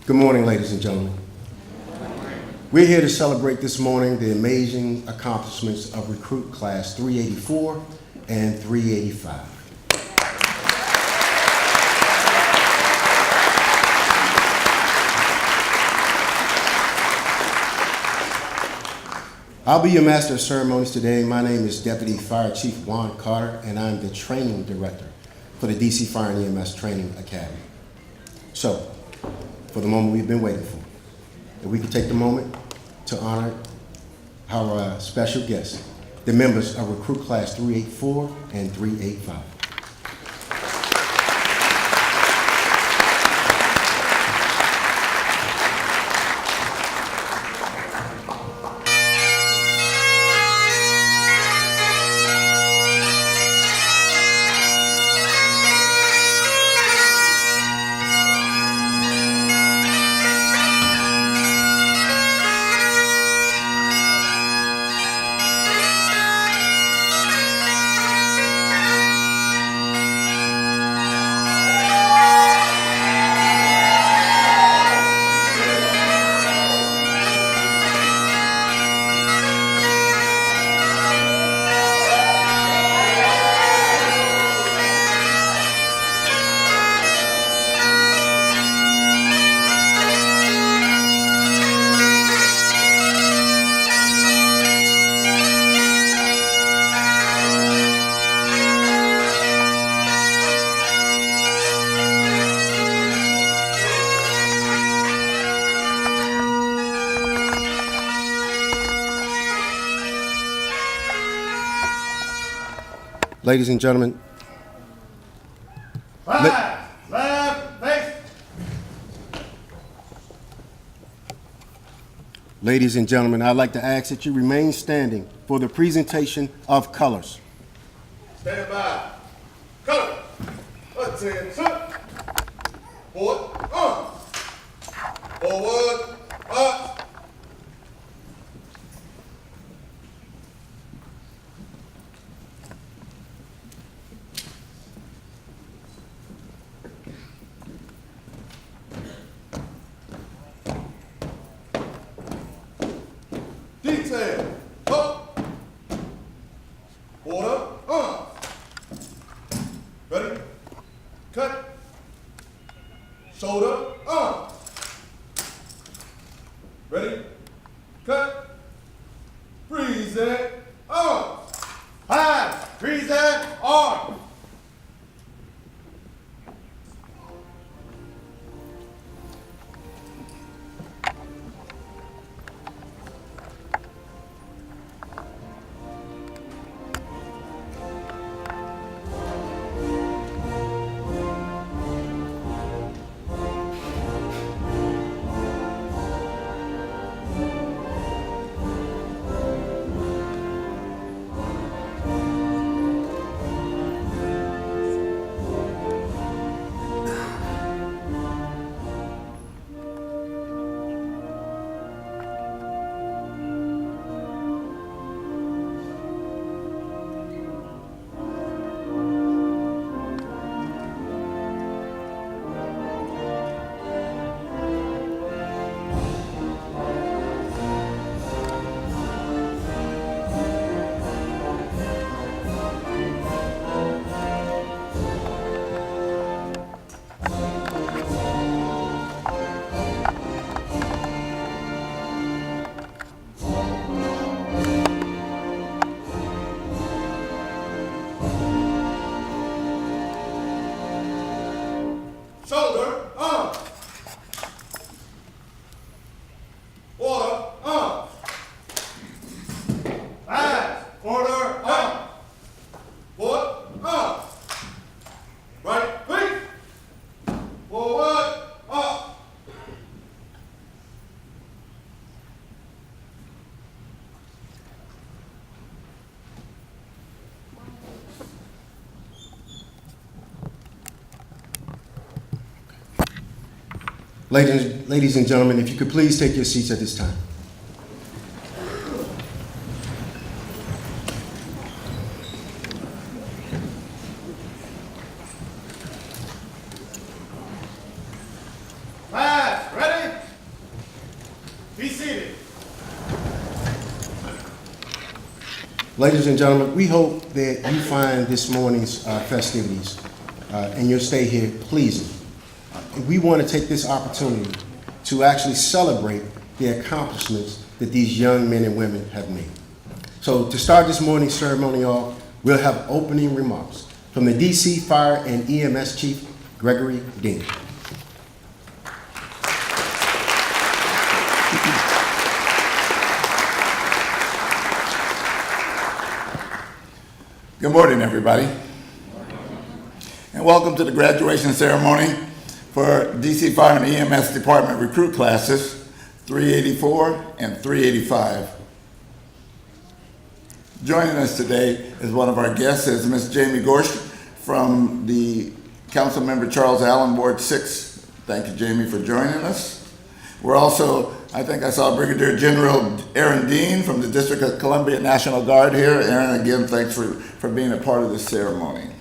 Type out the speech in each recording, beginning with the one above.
Good morning, ladies and gentlemen. We're here to celebrate this morning the amazing accomplishments of recruit class 384 and 385. I'll be your master of ceremonies today. My name is Deputy Fire Chief Juan Carter, and I'm the training director for the DC Fire and EMS Training Academy. So, for the moment we've been waiting for, if we could take the moment to honor our special guests, the members of recruit class 384 and 385. Ladies and gentlemen, ladies and gentlemen, I'd like to ask that you remain standing for the presentation of colors. Stand by. Color. Attention. Forward. Forward. Up. Detail. Up. Order. Ready? Cut. Shoulder. Ready? Cut. Freeze it. High. Freeze it. Arm. Shoulder, order, eyes, order, foot, right, quick, forward, up. Ladies and gentlemen, if you could please take your seats at this time. Fast, ready? Ladies and gentlemen, we hope that you find this morning's festivities and your stay here pleasing. We want to take this opportunity to actually celebrate the accomplishments that these young men and women have made. So to start this morning's ceremony off, we'll have opening remarks from the DC Fire and EMS Chief, Gregory Dean. Good morning, everybody. And welcome to the graduation ceremony for DC Fire and EMS Department recruit classes 384 and 385. Joining us today is one of our guests, is Ms. Jamie Gorsh from the Council Member Charles Allen, Ward 6. Thank you, Jamie, for joining us. We're also, I think I saw Brigadier General Aaron Dean from the District of Columbia National Guard here. Aaron, again, thanks for being a part of this ceremony.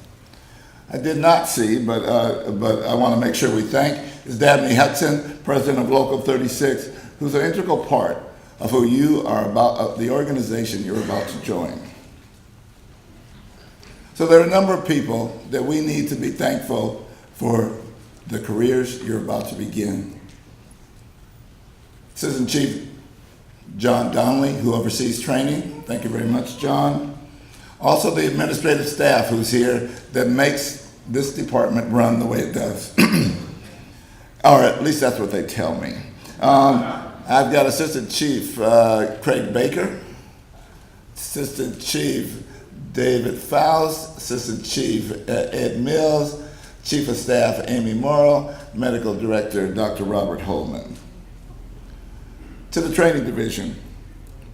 I did not see, but I want to make sure we thank, is Dabney Hudson, President of Local 36, who's an integral part of who you are about, of the organization you're about to join. So there are a number of people that we need to be thankful for the careers you're about to begin. Assistant Chief John Donnelly, who oversees training. Thank you very much, John. Also the administrative staff who's here that makes this department run the way it does. Or at least that's what they tell me. I've got Assistant Chief Craig Baker, Assistant Chief David Faust, Assistant Chief Ed Mills, Chief of Staff Amy Morrow, Medical Director Dr. Robert Holman. To the training division,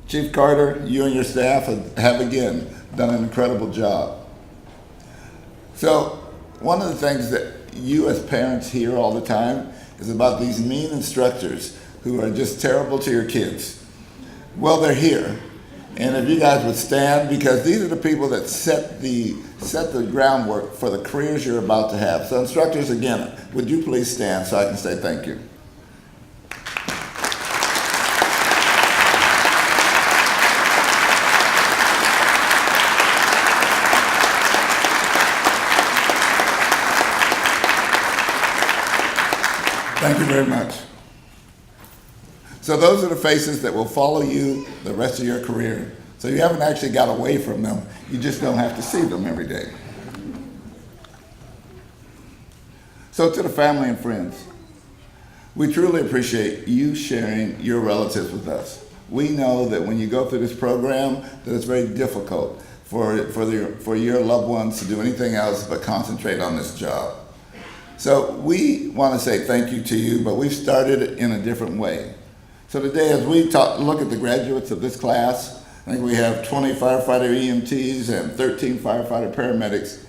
Chief Carter, you and your staff have again done an incredible job. So one of the things that you as parents hear all the time is about these mean instructors who are just terrible to your kids. Well, they're here. And if you guys would stand, because these are the people that set the groundwork for the careers you're about to have. So instructors, again, would you please stand so I can say thank you. Thank you very much. So those are the faces that will follow you the rest of your career. So you haven't actually got away from them. You just don't have to see them every day. So to the family and friends, we truly appreciate you sharing your relatives with us. We know that when you go through this program, that it's very difficult for your loved ones to do anything else but concentrate on this job. So we want to say thank you to you, but we've started it in a different way. So today, as we look at the graduates of this class, I think we have 20 firefighter EMTs and 13 firefighter paramedics.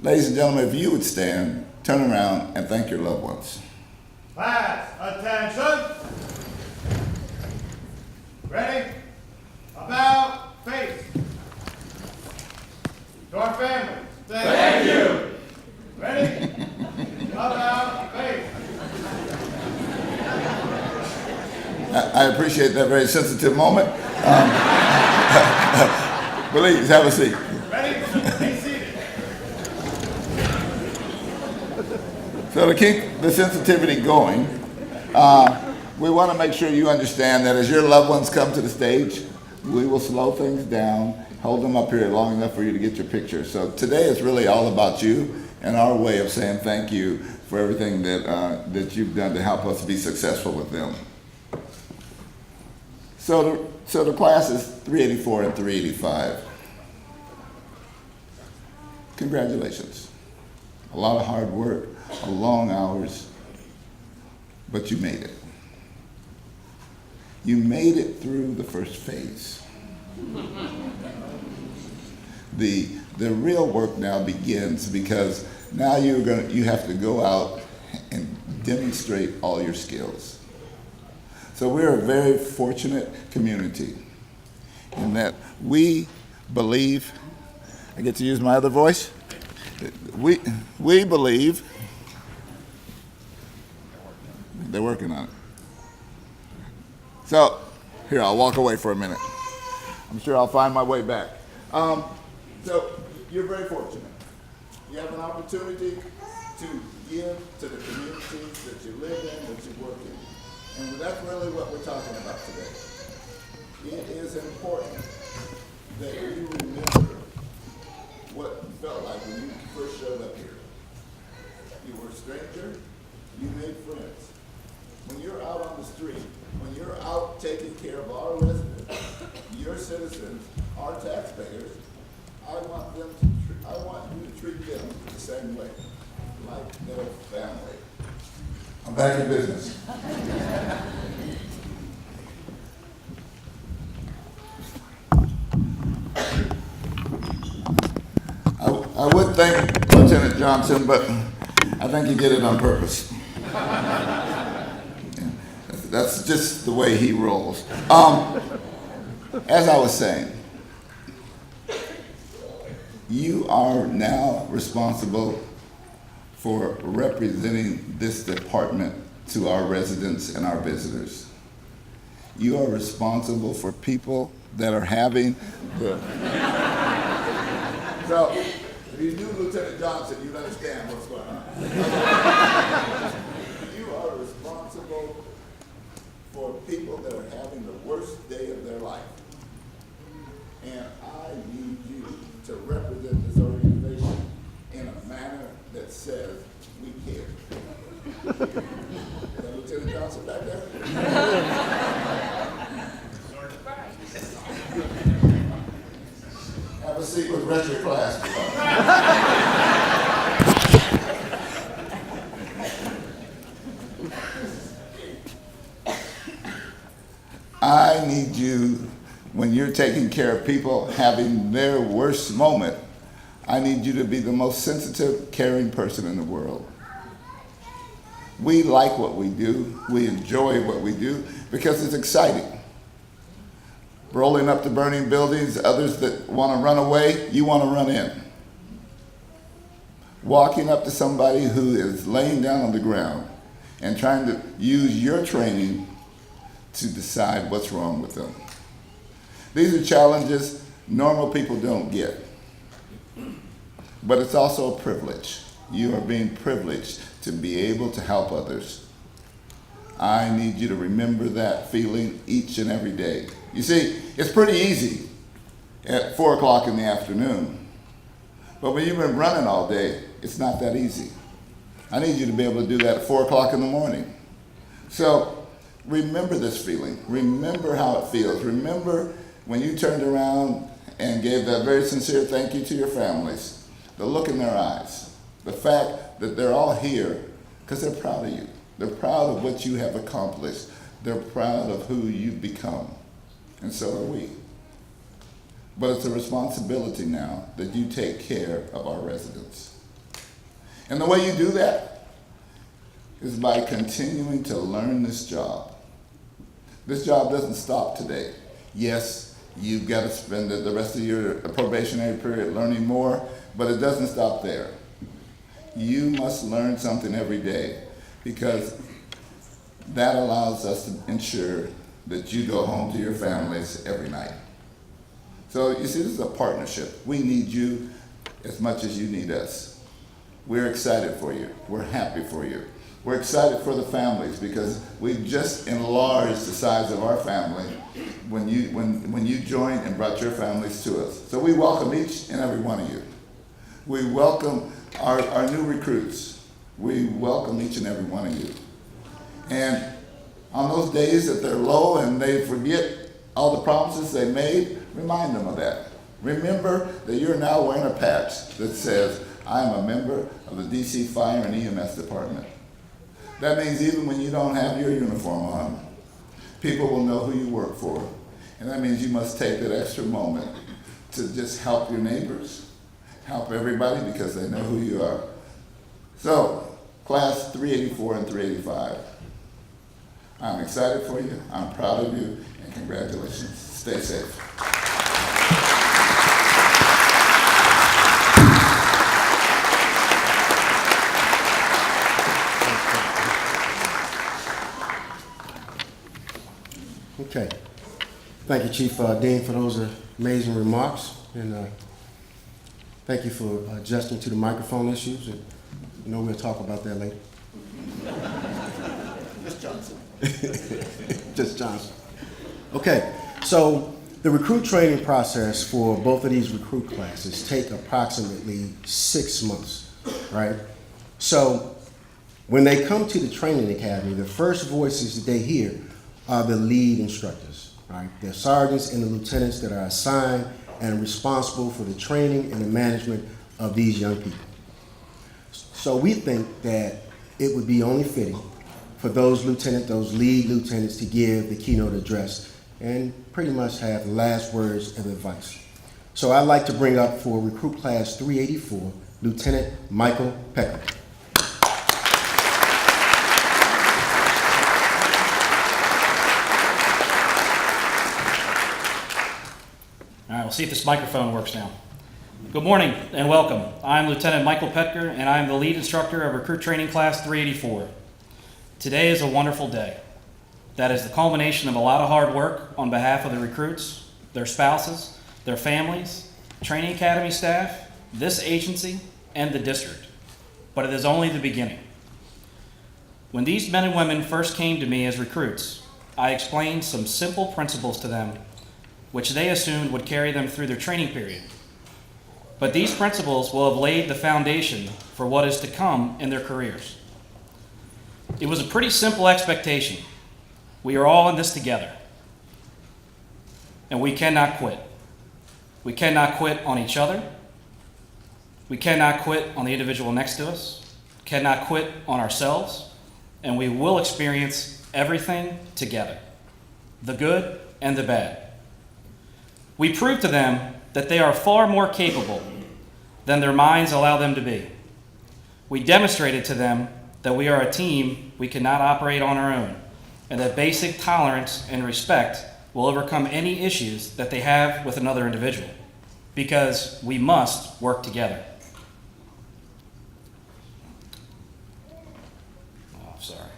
Ladies and gentlemen, if you would stand, turn around, and thank your loved ones. Class, attention. Ready? About face. To our family. Thank you. Ready? About face. I appreciate that very sensitive moment. Please, have a seat. Ready? Be seated. So to keep the sensitivity going, we want to make sure you understand that as your loved ones come to the stage, we will slow things down, hold them up here long enough for you to get your picture. So today is really all about you and our way of saying thank you for everything that you've done to help us be successful with them. So the class is 384 and 385. Congratulations. A lot of hard work, long hours, but you made it. You made it through the first phase. The real work now begins, because now you have to go out and demonstrate all your skills. So we're a very fortunate community in that we believe, I get to use my other voice, we believe, they're working on it. So here, I'll walk away for a minute. I'm sure I'll find my way back. So you're very fortunate. You have an opportunity to give to the communities that you live in, that you work in. And that's really what we're talking about today. It is important that you remember what you felt like when you first showed up here. You were a stranger, you made friends. When you're out on the street, when you're out taking care of our residents, your citizens, our taxpayers, I want you to treat them the same way, like their family. I'm back in business. I would thank Lieutenant Johnson, but I think he did it on purpose. That's just the way he rolls. As I was saying, you are now responsible for representing this department to our residents and our visitors. You are responsible for people that are having the... So, if you knew Lieutenant Johnson, you'd understand what's going on. You are responsible for people that are having the worst day of their life. And I need you to represent this organization in a manner that says we care. Is that Lieutenant Johnson back there? Have a seat with the rest of your class. I need you, when you're taking care of people having their worst moment, I need you to be the most sensitive, caring person in the world. We like what we do. We enjoy what we do because it's exciting. Rolling up to burning buildings, others that want to run away, you want to run in. Walking up to somebody who is laying down on the ground and trying to use your training to decide what's wrong with them. These are challenges normal people don't get. But it's also a privilege. You are being privileged to be able to help others. I need you to remember that feeling each and every day. You see, it's pretty easy at 4 o'clock in the afternoon. But when you've been running all day, it's not that easy. I need you to be able to do that at 4 o'clock in the morning. So remember this feeling. Remember how it feels. Remember when you turned around and gave that very sincere thank you to your families. The look in their eyes. The fact that they're all here because they're proud of you. They're proud of what you have accomplished. They're proud of who you've become. And so are we. But it's a responsibility now that you take care of our residents. And the way you do that is by continuing to learn this job. This job doesn't stop today. Yes, you've got to spend the rest of your probationary period learning more, but it doesn't stop there. You must learn something every day because that allows us to ensure that you go home to your families every night. So you see, this is a partnership. We need you as much as you need us. We're excited for you. We're happy for you. We're excited for the families because we've just enlarged the size of our family when you joined and brought your families to us. So we welcome each and every one of you. We welcome our new recruits. We welcome each and every one of you. And on those days that they're low and they forget all the promises they made, remind them of that. Remember that you're now wearing a patch that says, I am a member of the DC Fire and EMS department. That means even when you don't have your uniform on, people will know who you work for. And that means you must take that extra moment to just help your neighbors, help everybody because they know who you are. So, class 384 and 385, I'm excited for you, I'm proud of you, and congratulations. Stay safe. Okay. Thank you, Chief Dean, for those amazing remarks, and thank you for adjusting to the microphone issues. And we'll talk about that later. Just Johnson. Okay, so the recruit training process for both of these recruit classes take approximately 6 months, right? So when they come to the training academy, the first voices that they hear are the lead instructors, right? The sergeants and the lieutenants that are assigned and responsible for the training and the management of these young people. So we think that it would be only fitting for those lead lieutenants to give the keynote address and pretty much have the last words of advice. So I'd like to bring up for Recruit Class 384, Lieutenant Michael Pecker. All right, we'll see if this microphone works now. Good morning and welcome. I'm Lieutenant Michael Petker, and I'm the lead instructor of Recruit Training Class 384. Today is a wonderful day. That is the culmination of a lot of hard work on behalf of the recruits, their spouses, their families, training academy staff, this agency, and the district. But it is only the beginning. When these men and women first came to me as recruits, I explained some simple principles to them which they assumed would carry them through their training period. But these principles will have laid the foundation for what is to come in their careers. It was a pretty simple expectation. We are all in this together, and we cannot quit. We cannot quit on each other. We cannot quit on the individual next to us, cannot quit on ourselves, and we will experience everything together, the good and the bad. We proved to them that they are far more capable than their minds allow them to be. We demonstrated to them that we are a team we cannot operate on our own, and that basic tolerance and respect will overcome any issues that they have with another individual, because we must work together. Oh, sorry.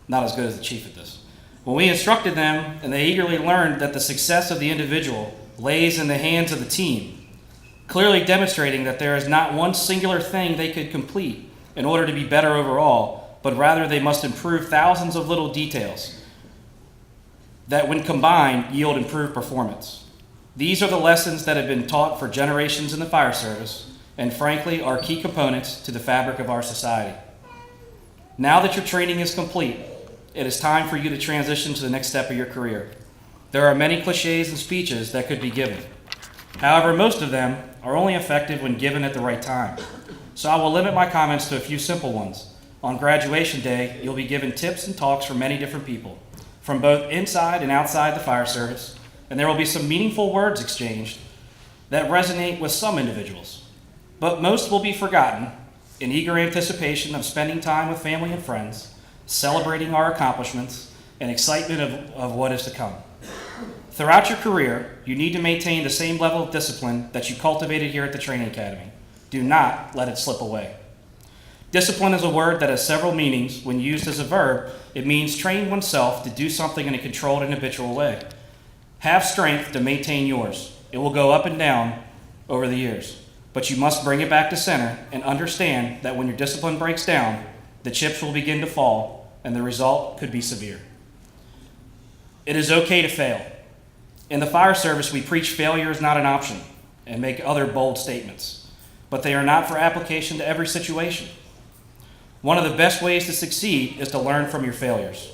Not as good as the chief at this. When we instructed them and they eagerly learned that the success of the individual lays in the hands of the team, clearly demonstrating that there is not one singular thing they could complete in order to be better overall, but rather they must improve thousands of little details that when combined yield improved performance. These are the lessons that have been taught for generations in the fire service and frankly are key components to the fabric of our society. Now that your training is complete, it is time for you to transition to the next step of your career. There are many cliches and speeches that could be given. However, most of them are only effective when given at the right time. So I will limit my comments to a few simple ones. On graduation day, you'll be given tips and talks from many different people, from both inside and outside the fire service, and there will be some meaningful words exchanged that resonate with some individuals. But most will be forgotten in eager anticipation of spending time with family and friends, celebrating our accomplishments, and excitement of what is to come. Throughout your career, you need to maintain the same level of discipline that you cultivated here at the Training Academy. Do not let it slip away. Discipline is a word that has several meanings. When used as a verb, it means train oneself to do something in a controlled and habitual way. Have strength to maintain yours. It will go up and down over the years, but you must bring it back to center and understand that when your discipline breaks down, the chips will begin to fall, and the result could be severe. It is okay to fail. In the fire service, we preach failure is not an option and make other bold statements, but they are not for application to every situation. One of the best ways to succeed is to learn from your failures.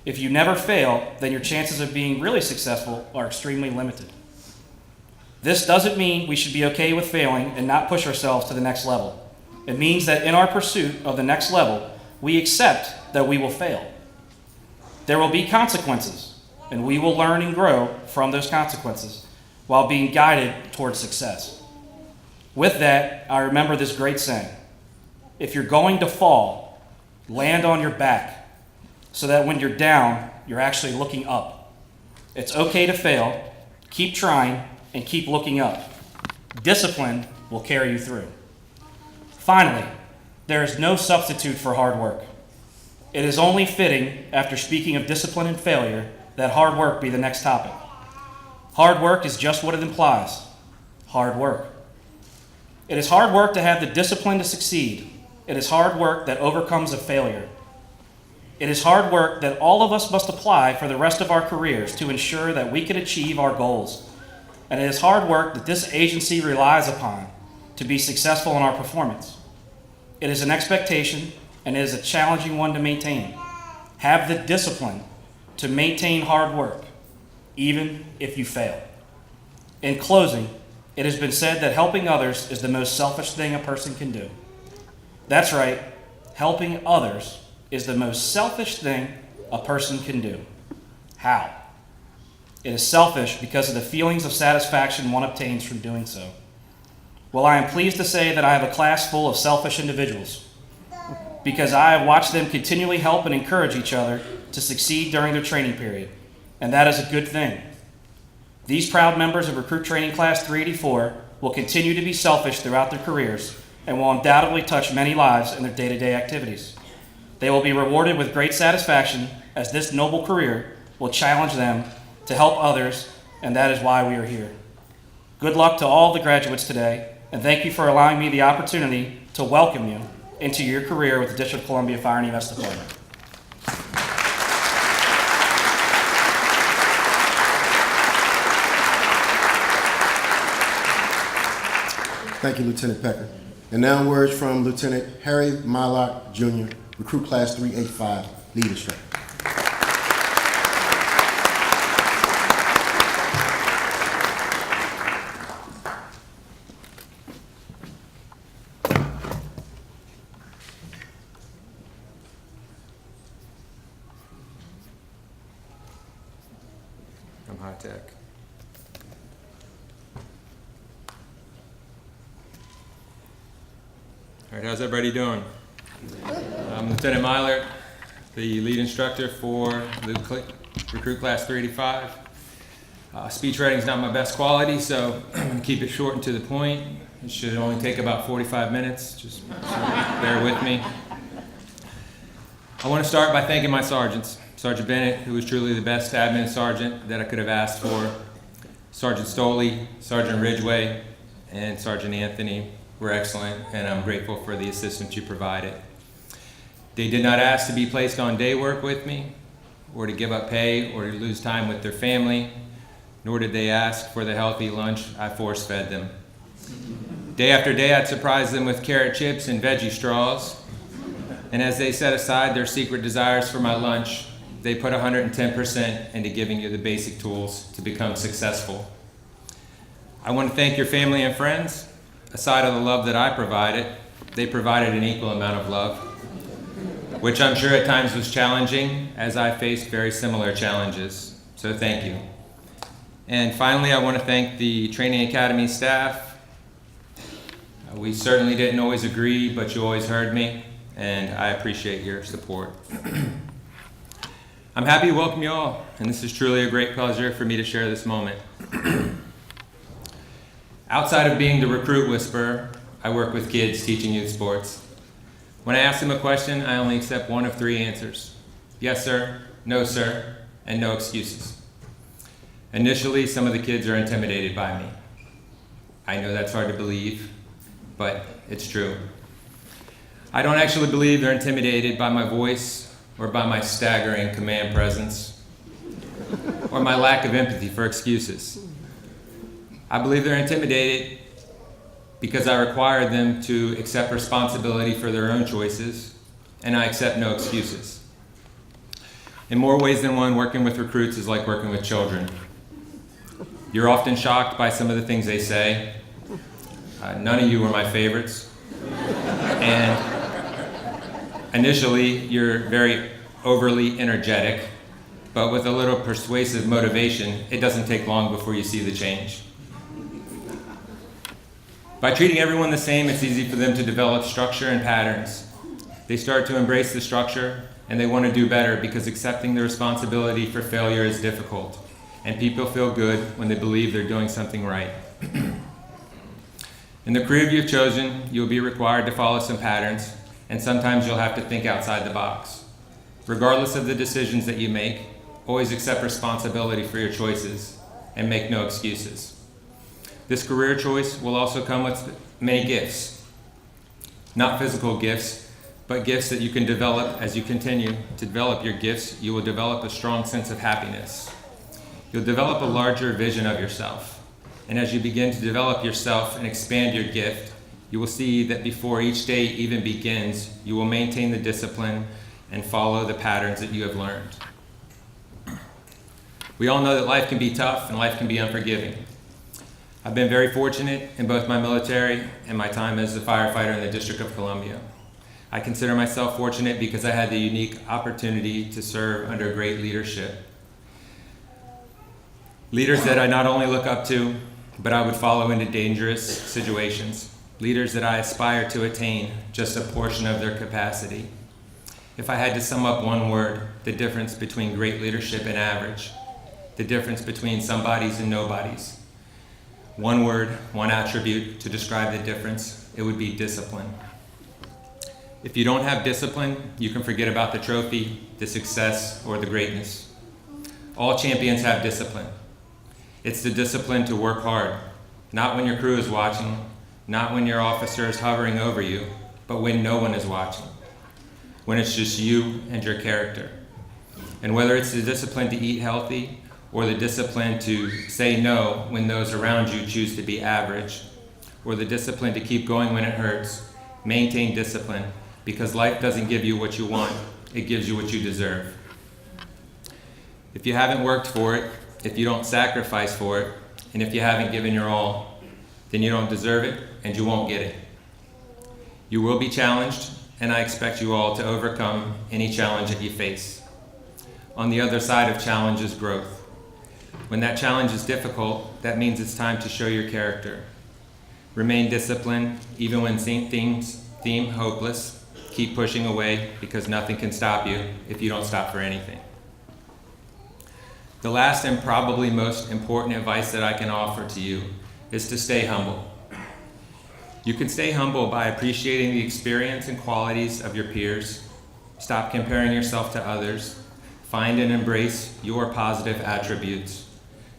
If you never fail, then your chances of being really successful are extremely limited. This doesn't mean we should be okay with failing and not push ourselves to the next level. It means that in our pursuit of the next level, we accept that we will fail. There will be consequences, and we will learn and grow from those consequences while being guided towards success. With that, I remember this great saying: if you're going to fall, land on your back so that when you're down, you're actually looking up. It's okay to fail, keep trying, and keep looking up. Discipline will carry you through. Finally, there is no substitute for hard work. It is only fitting, after speaking of discipline and failure, that hard work be the next topic. Hard work is just what it implies. Hard work. It is hard work to have the discipline to succeed. It is hard work that overcomes a failure. It is hard work that all of us must apply for the rest of our careers to ensure that we can achieve our goals. And it is hard work that this agency relies upon to be successful in our performance. It is an expectation, and it is a challenging one to maintain. Have the discipline to maintain hard work, even if you fail. In closing, it has been said that helping others is the most selfish thing a person can do. That's right, helping others is the most selfish thing a person can do. How? It is selfish because of the feelings of satisfaction one obtains from doing so. Well, I am pleased to say that I have a class full of selfish individuals because I have watched them continually help and encourage each other to succeed during their training period, and that is a good thing. These proud members of Recruit Training Class 384 will continue to be selfish throughout their careers and will undoubtedly touch many lives in their day-to-day activities. They will be rewarded with great satisfaction as this noble career will challenge them to help others, and that is why we are here. Good luck to all the graduates today, and thank you for allowing me the opportunity to welcome you into your career with the District of Columbia Fire and EMS Department. Thank you, Lieutenant Pecker. And now words from Lieutenant Harry Mylock, Jr., Recruit Class 385, Lead Instructor. I'm high tech. All right, how's everybody doing? I'm Lieutenant Myler, the lead instructor for the Recruit Class 385. Speech writing is not my best quality, so I'm going to keep it short and to the point. It should only take about 45 minutes, just so bear with me. I want to start by thanking my sergeants. Sergeant Bennett, who was truly the best admin sergeant that I could have asked for. Sergeant Stoley, Sergeant Ridgway, and Sergeant Anthony were excellent, and I'm grateful for the assistance you provided. They did not ask to be placed on day work with me, or to give up pay, or to lose time with their family, nor did they ask for the healthy lunch I force-fed them. Day after day, I'd surprise them with carrot chips and veggie straws, and as they set aside their secret desires for my lunch, they put 110% into giving you the basic tools to become successful. I want to thank your family and friends. Aside of the love that I provided, they provided an equal amount of love, which I'm sure at times was challenging, as I faced very similar challenges. So thank you. And finally, I want to thank the Training Academy staff. We certainly didn't always agree, but you always heard me, and I appreciate your support. I'm happy to welcome you all, and this is truly a great pleasure for me to share this moment. Outside of being the recruit whisperer, I work with kids teaching youth sports. When I ask them a question, I only accept one of three answers. Yes, sir, no, sir, and no excuses. Initially, some of the kids are intimidated by me. I know that's hard to believe, but it's true. I don't actually believe they're intimidated by my voice or by my staggering command presence or my lack of empathy for excuses. I believe they're intimidated because I require them to accept responsibility for their own choices, and I accept no excuses. In more ways than one, working with recruits is like working with children. You're often shocked by some of the things they say. None of you were my favorites. And initially, you're very overly energetic, but with a little persuasive motivation, it doesn't take long before you see the change. By treating everyone the same, it's easy for them to develop structure and patterns. They start to embrace the structure, and they want to do better because accepting the responsibility for failure is difficult, and people feel good when they believe they're doing something right. In the career you've chosen, you'll be required to follow some patterns, and sometimes you'll have to think outside the box. Regardless of the decisions that you make, always accept responsibility for your choices, and make no excuses. This career choice will also come with many gifts. Not physical gifts, but gifts that you can develop. As you continue to develop your gifts, you will develop a strong sense of happiness. You'll develop a larger vision of yourself. And as you begin to develop yourself and expand your gift, you will see that before each day even begins, you will maintain the discipline and follow the patterns that you have learned. We all know that life can be tough and life can be unforgiving. I've been very fortunate in both my military and my time as a firefighter in the District of Columbia. I consider myself fortunate because I had the unique opportunity to serve under great leadership. Leaders that I not only look up to, but I would follow into dangerous situations. Leaders that I aspire to attain just a portion of their capacity. If I had to sum up one word, the difference between great leadership and average, the difference between somebodies and nobodies, one word, one attribute to describe the difference, it would be discipline. If you don't have discipline, you can forget about the trophy, the success, or the greatness. All champions have discipline. It's the discipline to work hard, not when your crew is watching, not when your officer is hovering over you, but when no one is watching, when it's just you and your character. And whether it's the discipline to eat healthy or the discipline to say no when those around you choose to be average, or the discipline to keep going when it hurts, maintain discipline, because life doesn't give you what you want, it gives you what you deserve. If you haven't worked for it, if you don't sacrifice for it, and if you haven't given your all, then you don't deserve it and you won't get it. You will be challenged, and I expect you all to overcome any challenge that you face. On the other side of challenge is growth. When that challenge is difficult, that means it's time to show your character. Remain disciplined, even when things seem hopeless. Keep pushing away, because nothing can stop you if you don't stop for anything. The last and probably most important advice that I can offer to you is to stay humble. You can stay humble by appreciating the experience and qualities of your peers. Stop comparing yourself to others. Find and embrace your positive attributes.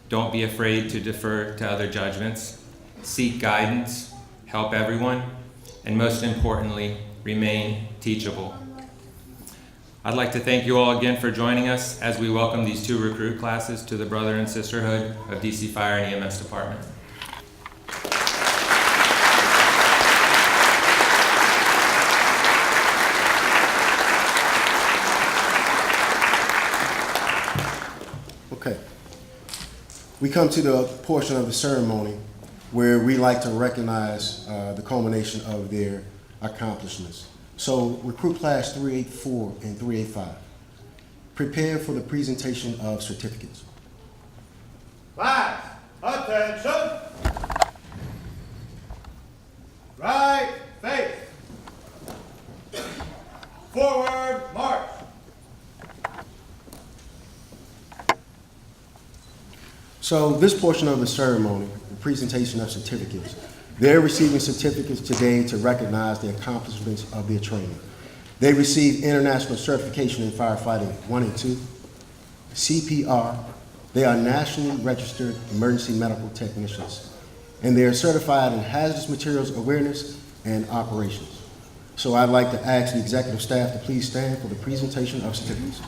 Don't be afraid to defer to other judgments. Seek guidance, help everyone, and most importantly, remain teachable. I'd like to thank you all again for joining us as we welcome these two recruit classes to the Brother and Sisterhood of DC Fire and EMS Department. Okay. We come to the portion of the ceremony where we like to recognize the culmination of their accomplishments. So, recruit class 384 and 385, prepare for the presentation of certificates. Class, attention. Right face. Forward march. So this portion of the ceremony, the presentation of certificates, they're receiving certificates today to recognize the accomplishments of their training. They received international certification in firefighting 1 and 2, CPR. They are nationally registered emergency medical technicians, and they are certified in hazardous materials awareness and operations. So I'd like to ask the executive staff to please stand for the presentation of certificates.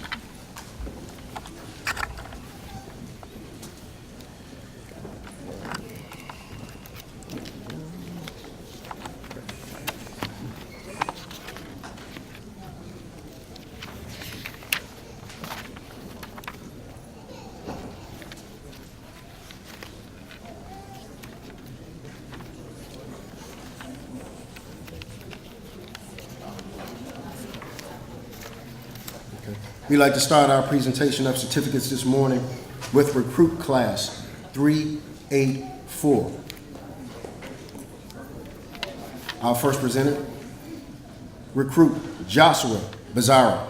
We'd like to start our presentation of certificates this morning with recruit class 384. Our first presenter, recruit Joshua Bizarro.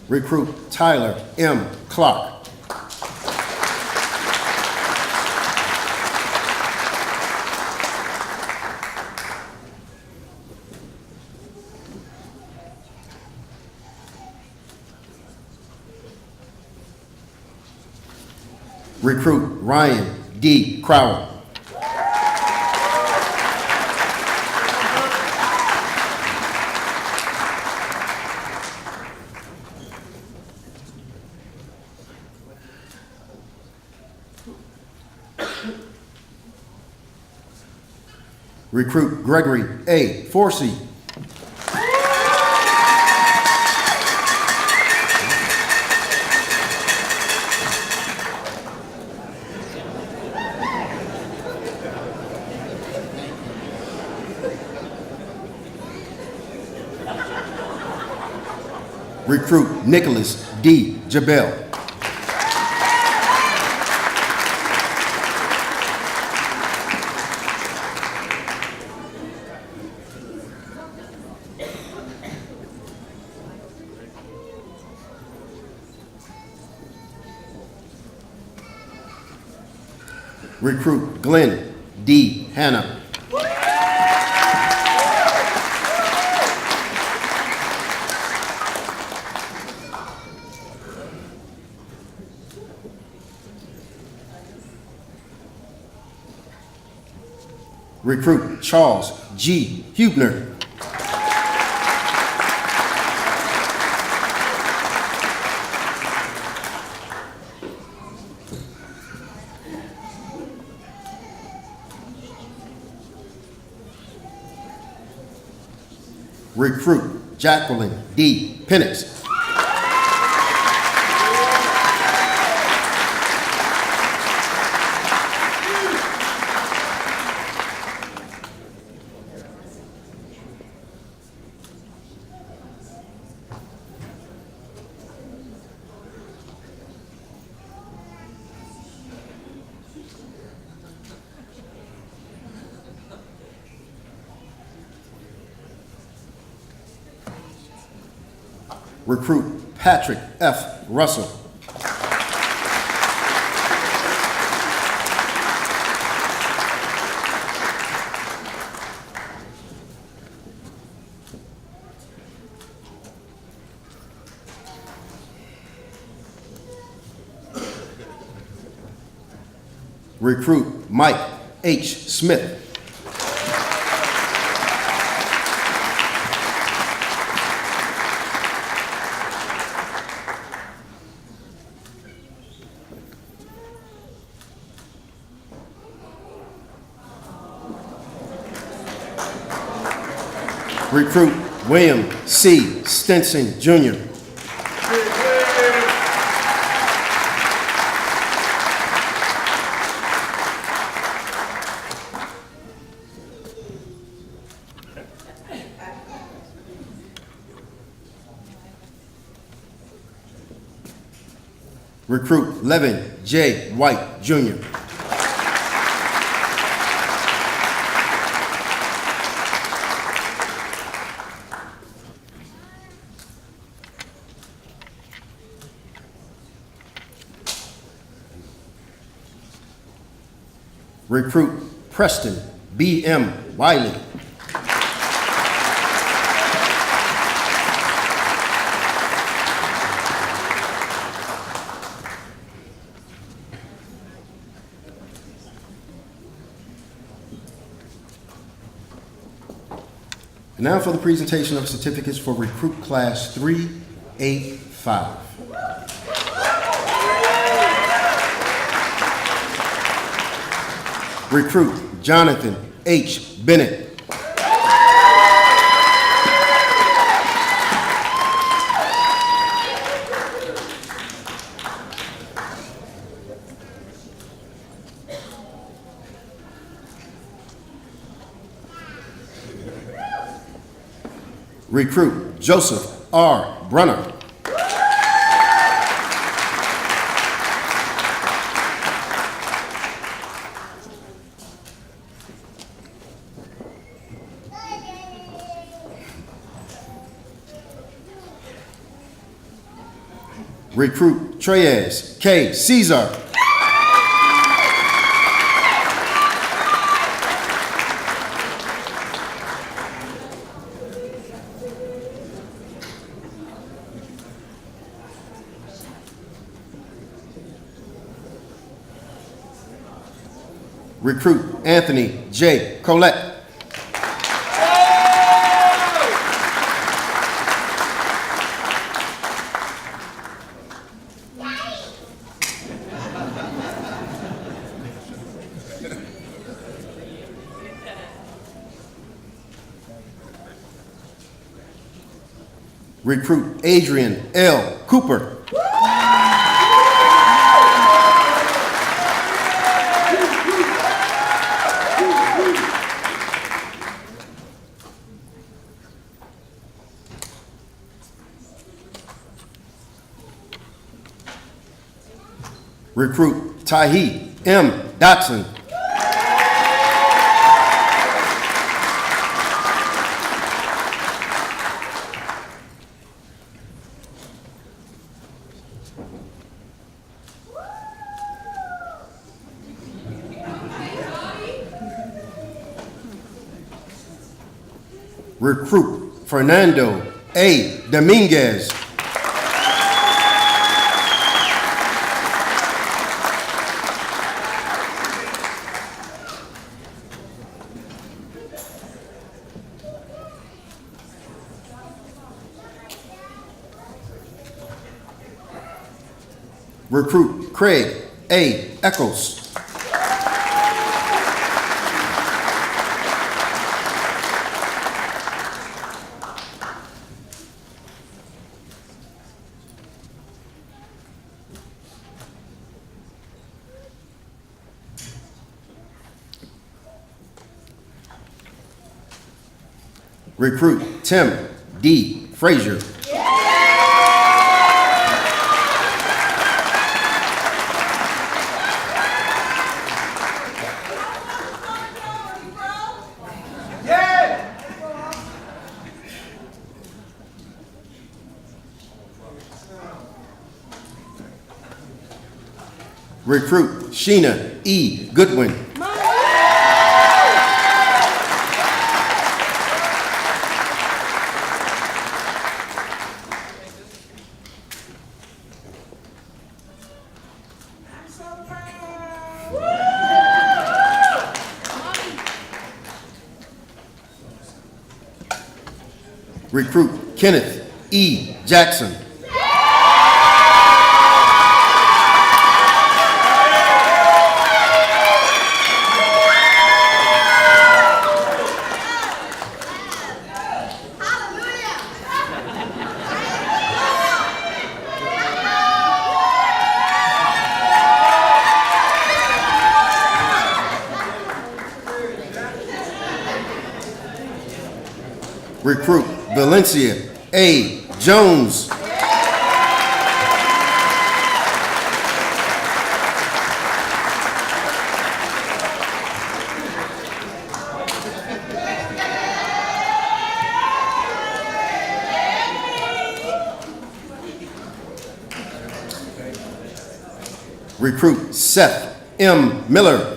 Recruit Tyler M. Clark. Recruit Ryan D. Crowell. Recruit Gregory A. Forsey. Recruit Nicholas D. Jabel. Recruit Glenn D. Hanna. Recruit Charles G. Hubner. Recruit Jacqueline D. Penix. Recruit Patrick F. Russell. Recruit Mike H. Smith. Recruit William C. Stinson, Jr. Recruit Levin J. White, Jr. Recruit Preston B. M. Wiley. And now for the presentation of certificates for Recruit Class 385. Recruit Jonathan H. Bennett. Recruit Joseph R. Brunner. Recruit Treyas K. Caesar. Recruit Anthony J. Colette. Recruit Adrian L. Cooper. Recruit Tahi M. Dotson. Recruit Fernando A. Dominguez. Recruit Craig A. Eccles. Recruit Tim D. Frazier. Recruit Sheena E. Goodwin. Recruit Kenneth E. Jackson. Recruit Valencia A. Jones. Recruit Seth M. Miller.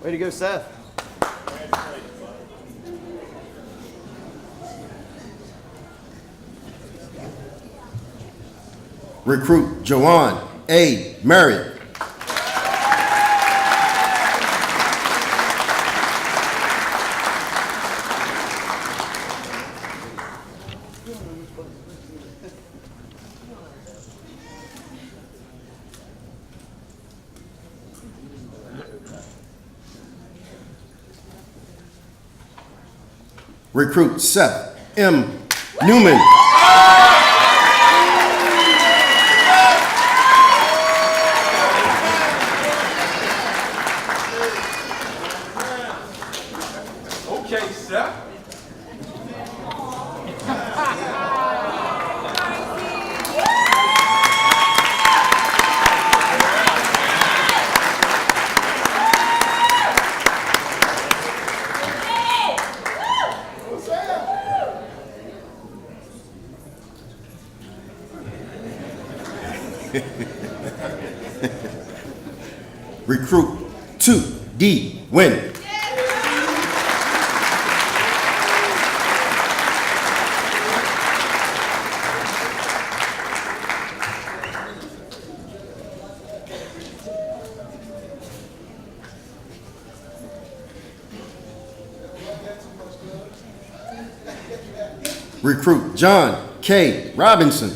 Way to go, Seth. Recruit Joanne A. Merritt. Recruit Seth M. Newman. Okay, Seth. Recruit 2 D, win. Recruit John K. Robinson.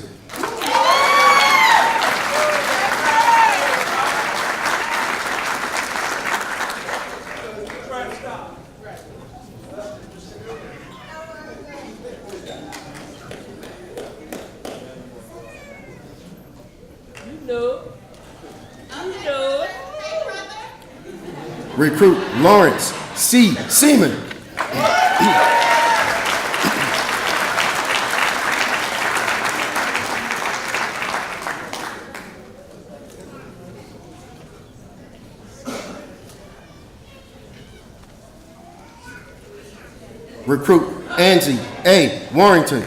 Recruit Lawrence C. Seaman. Recruit Angie A. Warrington.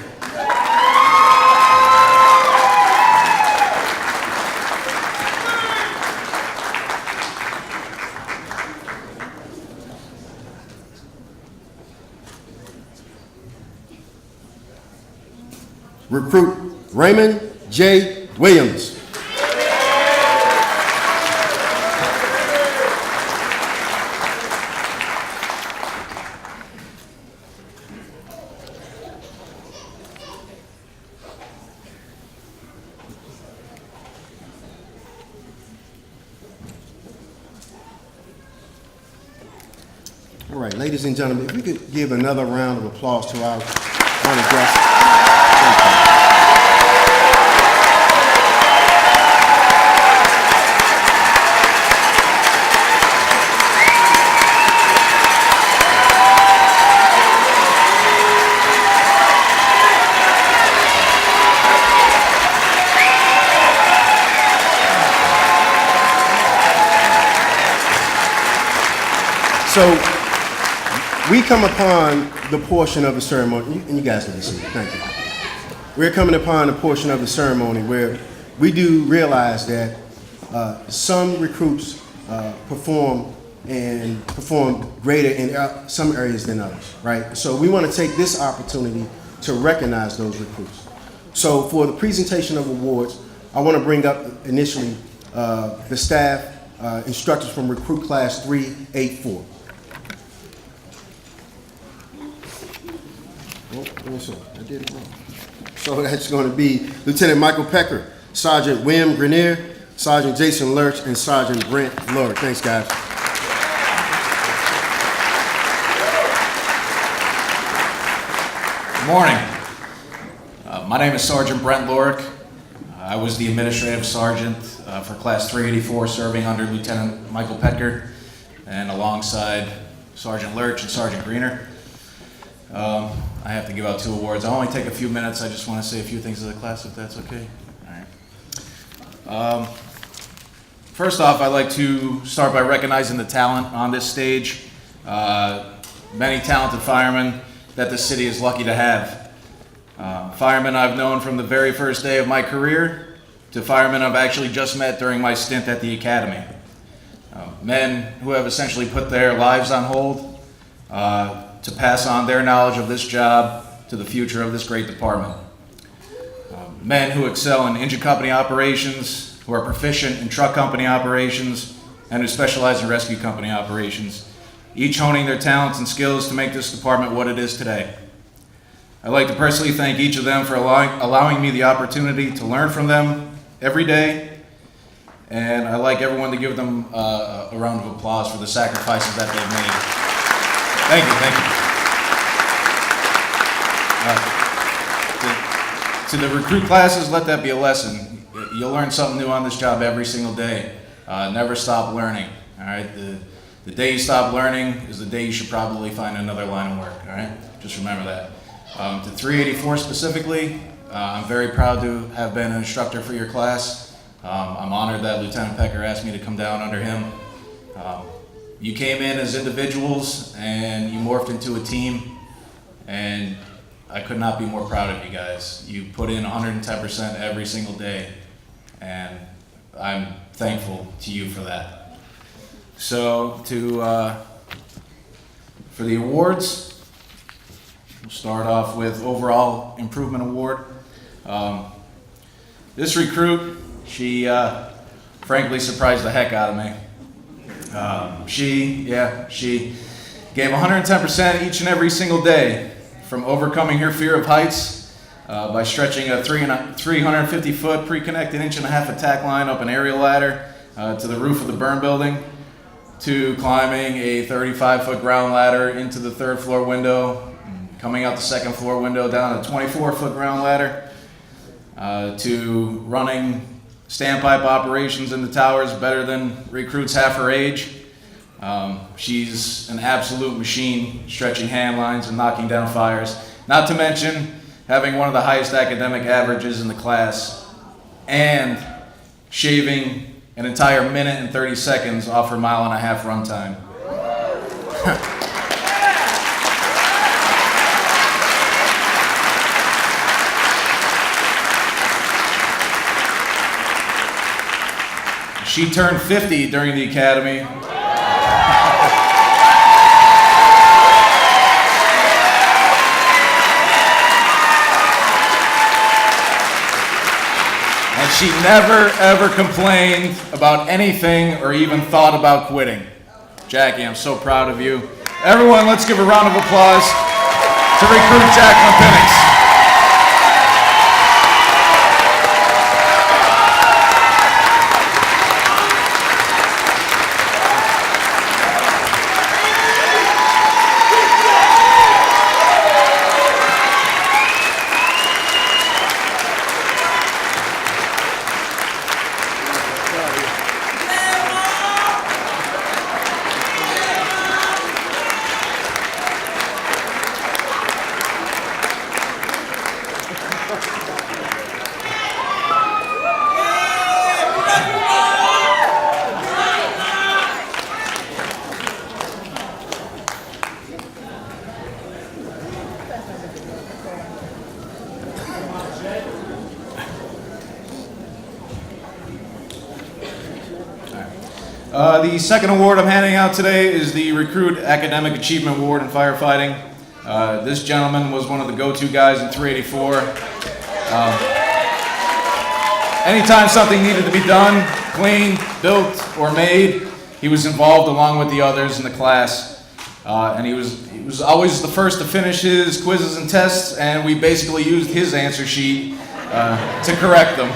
Recruit Raymond J. Williams. All right, ladies and gentlemen, if we could give another round of applause to our honored guests. So we come upon the portion of the ceremony, and you guys can be seated, thank you. We're coming upon a portion of the ceremony where we do realize that some recruits perform greater in some areas than others, right? So we want to take this opportunity to recognize those recruits. So for the presentation of awards, I want to bring up initially the staff instructors from Recruit Class 384. I did it wrong. So that's going to be Lieutenant Michael Pecker, Sergeant William Grenier, Sergeant Jason Lurch, and Sergeant Brent Lord. Thanks, guys. Good morning. My name is Sergeant Brent Lorick. I was the administrative sergeant for Class 384, serving under Lieutenant Michael Pecker and alongside Sergeant Lurch and Sergeant Greener. I have to give out 2 awards. I'll only take a few minutes. I just want to say a few things to the class, if that's okay. All right. First off, I'd like to start by recognizing the talent on this stage. Many talented firemen that the city is lucky to have. Firemen I've known from the very first day of my career to firemen I've actually just met during my stint at the academy. Men who have essentially put their lives on hold to pass on their knowledge of this job to the future of this great department. Men who excel in engine company operations, who are proficient in truck company operations, and who specialize in rescue company operations, each honing their talents and skills to make this department what it is today. I'd like to personally thank each of them for allowing me the opportunity to learn from them every day, and I'd like everyone to give them a round of applause for the sacrifices that they've made. Thank you. To the recruit classes, let that be a lesson. You'll learn something new on this job every single day. Never stop learning. All right. The day you stop learning is the day you should probably find another line of work. All right. Just remember that. To 384 specifically, I'm very proud to have been an instructor for your class. I'm honored that Lieutenant Pecker asked me to come down under him. You came in as individuals and you morphed into a team, and I could not be more proud of you guys. You put in 110% every single day, and I'm thankful to you for that. So for the awards, we'll start off with overall improvement award. This recruit, she frankly surprised the heck out of me. She gave 110% each and every single day, from overcoming her fear of heights by stretching a 350-foot pre-connected 1.5-inch attack line up an aerial ladder to the roof of the burn building, to climbing a 35-foot ground ladder into the 3rd floor window, coming out the 2nd floor window down a 24-foot ground ladder, to running standpipe operations in the towers better than recruits half her age. She's an absolute machine, stretching hand lines and knocking down fires. Not to mention having one of the highest academic averages in the class and shaving an entire 1:30 seconds off her 1.5-mile run time. She turned 50 during the academy. And she never, ever complained about anything or even thought about quitting. Jackie, I'm so proud of you. Everyone, let's give a round of applause to recruit Jacqueline Penix. The second award I'm handing out today is the Recruit Academic Achievement Award in Firefighting. This gentleman was one of the go-to guys in 384. Anytime something needed to be done, cleaned, built, or made, he was involved along with the others in the class. And he was always the first to finish his quizzes and tests, and we basically used his answer sheet to correct them.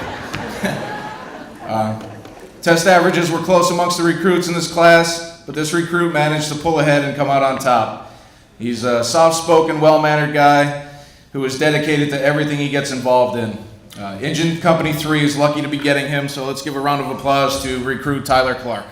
Test averages were close amongst the recruits in this class, but this recruit managed to pull ahead and come out on top. He's a soft-spoken, well-mannered guy who is dedicated to everything he gets involved in. Engine Company 3 is lucky to be getting him, so let's give a round of applause to recruit Tyler Clark.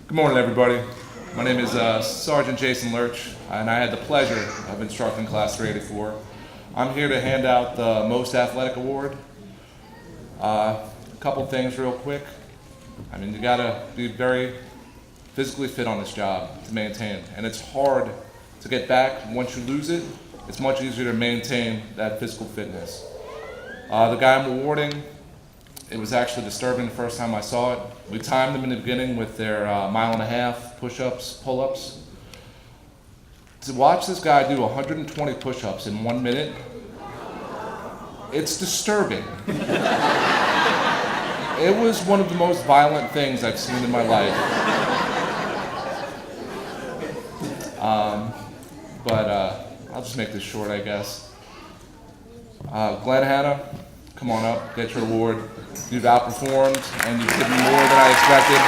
Good morning, everybody. My name is Sergeant Jason Lurch, and I had the pleasure of instructing Class 384. I'm here to hand out the Most Athletic Award. A couple things real quick. I mean, you gotta be very physically fit on this job to maintain, and it's hard to get back. Once you lose it, it's much easier to maintain that physical fitness. The guy I'm awarding, it was actually disturbing the first time I saw it. We timed them in the beginning with their 1.5 mile push-ups, pull-ups. To watch this guy do 120 push-ups in 1 minute, it's disturbing. It was one of the most violent things I've seen in my life. I'll just make this short, I guess. Glenn Hanna, come on up, get your award. You've outperformed, and you've given more than I expected.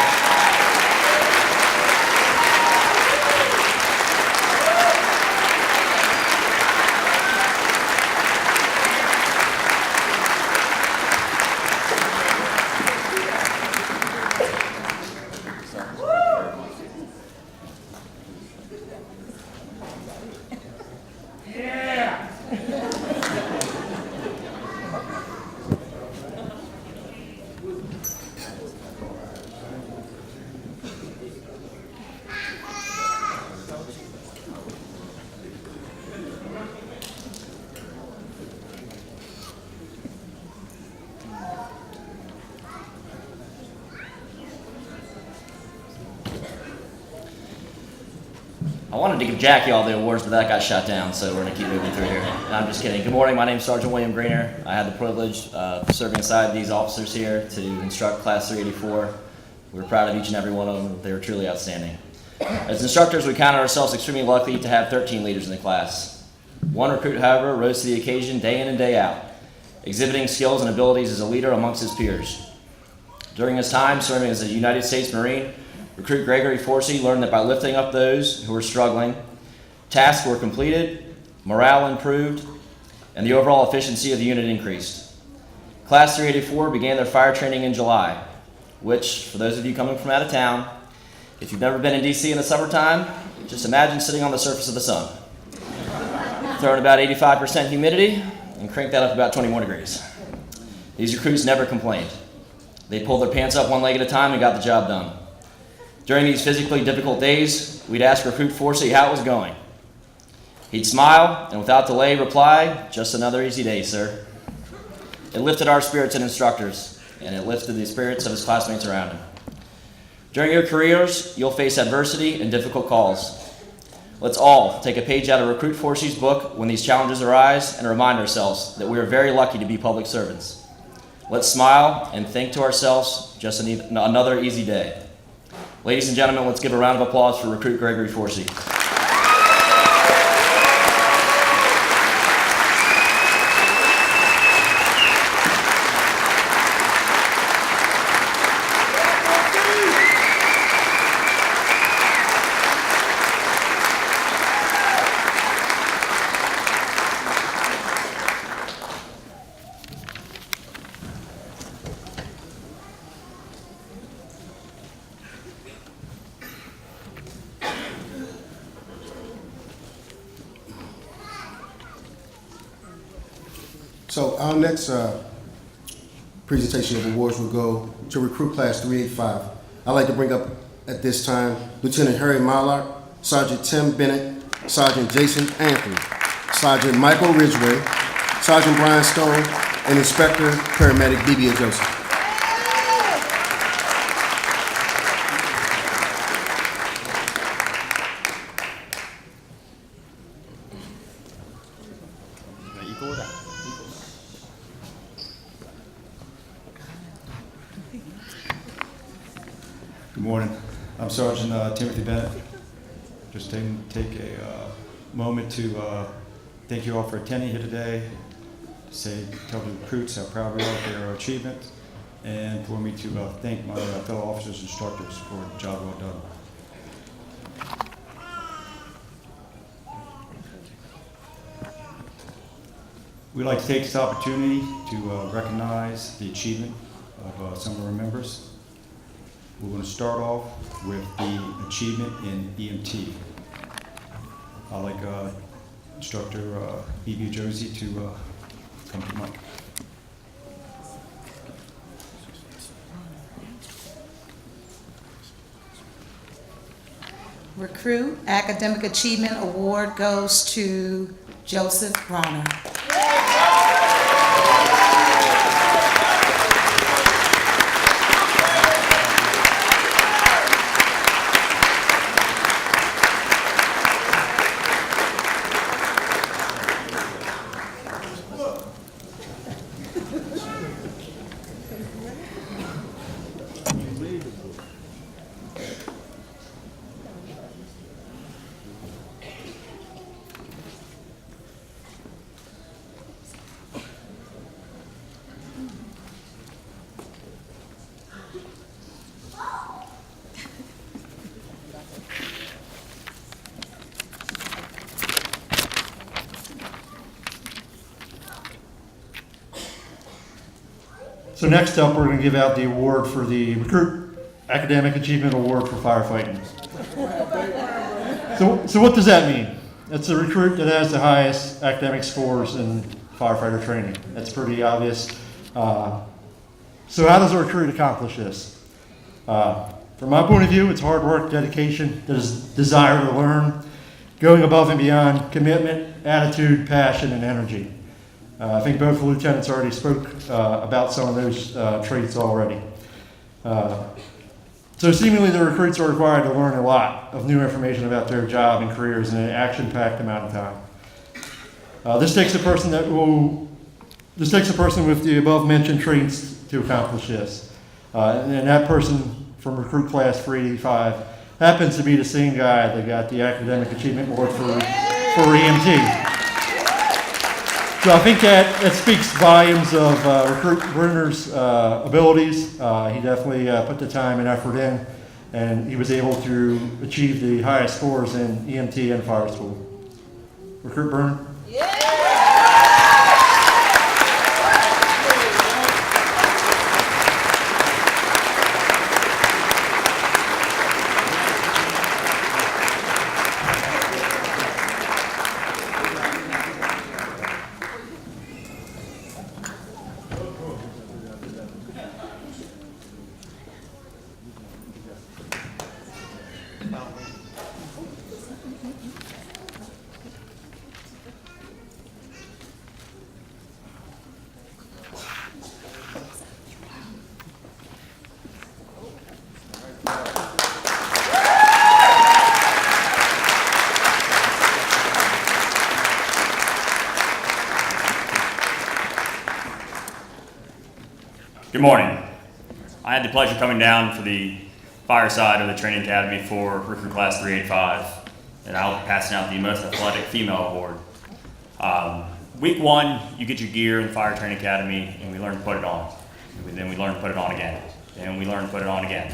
I wanted to give Jackie all the awards, but that got shut down, so we're gonna keep moving through here. No, I'm just kidding. Good morning, my name's Sergeant William Greener. I had the privilege of serving aside these officers here to instruct Class 384. We're proud of each and every one of them. They were truly outstanding. As instructors, we count ourselves extremely lucky to have 13 leaders in the class. One recruit, however, rose to the occasion day in and day out, exhibiting skills and abilities as a leader amongst his peers. During his time serving as a United States Marine, Recruit Gregory Forsey learned that by lifting up those who were struggling, tasks were completed, morale improved, and the overall efficiency of the unit increased. Class 384 began their fire training in July, which, for those of you coming from out of town, if you've never been in DC in the summertime, just imagine sitting on the surface of the sun. Throw in about 85% humidity and crank that up about 20 more degrees. These recruits never complained. They pulled their pants up one leg at a time and got the job done. During these physically difficult days, we'd ask Recruit Forsey how it was going. He'd smile and without delay reply, "Just another easy day, sir." It lifted our spirits as instructors, and it lifted the spirits of his classmates around him. During your careers, you'll face adversity and difficult calls. Let's all take a page out of Recruit Forsey's book when these challenges arise and remind ourselves that we are very lucky to be public servants. Let's smile and think to ourselves, just another easy day. Ladies and gentlemen, let's give a round of applause for Recruit Gregory Forsey. So our next presentation of awards will go to Recruit Class 385. I'd like to bring up at this time Lieutenant Harry Mallard, Sergeant Tim Bennett, Sergeant Jason Anthony, Sergeant Michael Ridgway, Sergeant Brian Stone, and Inspector Paramedic Bibia Joseph. Good morning. I'm Sergeant Timothy Bennett. Just take a moment to thank you all for attending here today. Tell the recruits how proud we are of their achievement, and for me to thank my fellow officers and instructors for a job well done. We'd like to take this opportunity to recognize the achievement of some of our members. We're going to start off with the achievement in EMT. I'd like Instructor Bibia Josie to come to the mic. Recruit Academic Achievement Award goes to Joseph Bronner. So next up, we're going to give out the award for the Recruit Academic Achievement Award for Firefighting. So what does that mean? It's a recruit that has the highest academic scores in firefighter training. That's pretty obvious. So how does a recruit accomplish this? From my point of view, it's hard work, dedication, desire to learn, going above and beyond, commitment, attitude, passion, and energy. I think both the lieutenants already spoke about some of those traits already. So seemingly the recruits are required to learn a lot of new information about their job and careers in an action-packed amount of time. This takes a person with the above-mentioned traits to accomplish this. And that person from recruit class 385 happens to be the same guy that got the Academic Achievement Award for EMT. So I think that speaks volumes of recruit Bruner's abilities. He definitely put the time and effort in, and he was able to achieve the highest scores in EMT and fire school. Recruit Bruner. Good morning. I had the pleasure of coming down for the fire side of the training academy for recruit class 385, and I'll be passing out the most athletic female award. Week one, you get your gear in the fire training academy, and we learn to put it on. And then we learn to put it on again, and we learn to put it on again,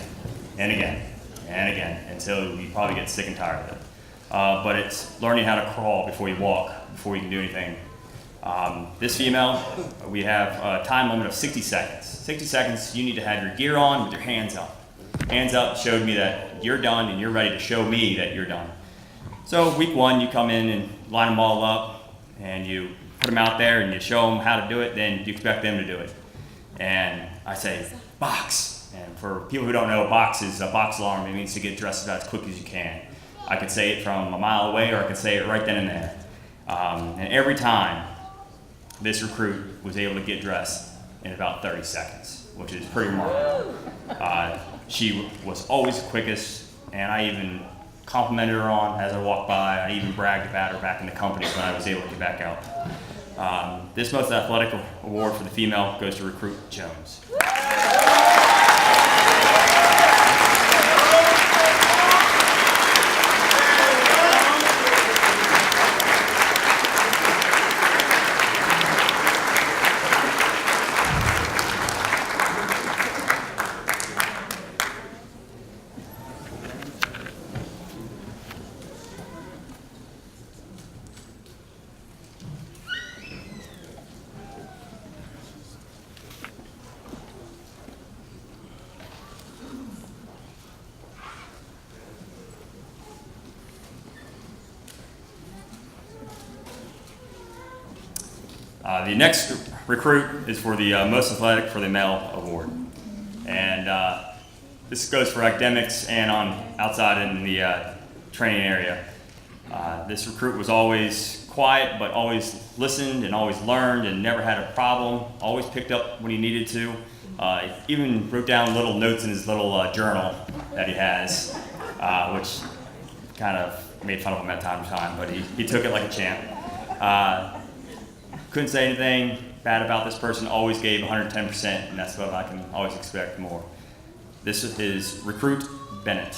and again, and again, until you probably get sick and tired of it. But it's learning how to crawl before you walk, before you can do anything. This female, we have a time limit of 60 seconds. 60 seconds, you need to have your gear on with your hands up. Hands up showed me that you're done and you're ready to show me that you're done. So week one, you come in and line them all up and you put them out there and you show them how to do it, then you expect them to do it. And I say, box. And for people who don't know, box is a box alarm. It means to get dressed about as quick as you can. I could say it from a mile away or I could say it right then and there. And every time, this recruit was able to get dressed in about 30 seconds, which is pretty remarkable. She was always the quickest, and I even complimented her on as I walked by. I even bragged about her back in the company when I was able to get back out. This most athletic award for the female goes to recruit Jones. The next recruit is for the most athletic for the male award. And this goes for academics and on outside in the training area. This recruit was always quiet, but always listened and always learned and never had a problem, always picked up when he needed to. Even wrote down little notes in his little journal that he has, which kind of made fun of him at time to time, but he took it like a champ. Couldn't say anything bad about this person, always gave 110%, and that's what I can always expect more. This is recruit Bennett.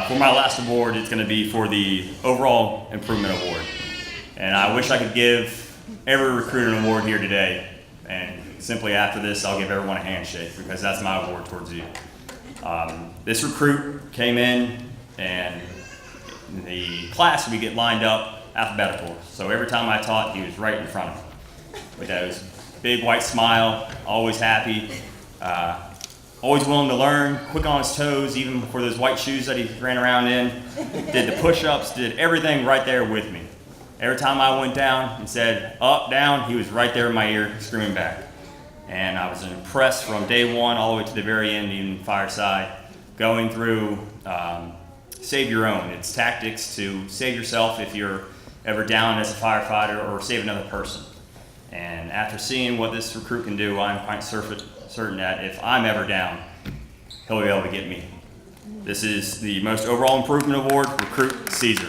For my last award, it's going to be for the Overall Improvement Award. And I wish I could give every recruit an award here today. And simply after this, I'll give everyone a handshake because that's my award towards you. This recruit came in, and in the class we get lined up alphabetical. So every time I taught, he was right in front of me with those big white smile, always happy, always willing to learn, quick on his toes, even for those white shoes that he ran around in. Did the push-ups, did everything right there with me. Every time I went down and said up, down, he was right there in my ear screaming back. And I was impressed from day one all the way to the very end, even fireside, going through Save Your Own. It's tactics to save yourself if you're ever down as a firefighter or save another person. And after seeing what this recruit can do, I'm quite certain that if I'm ever down, he'll be able to get me. This is the most overall improvement award, Recruit Caesar.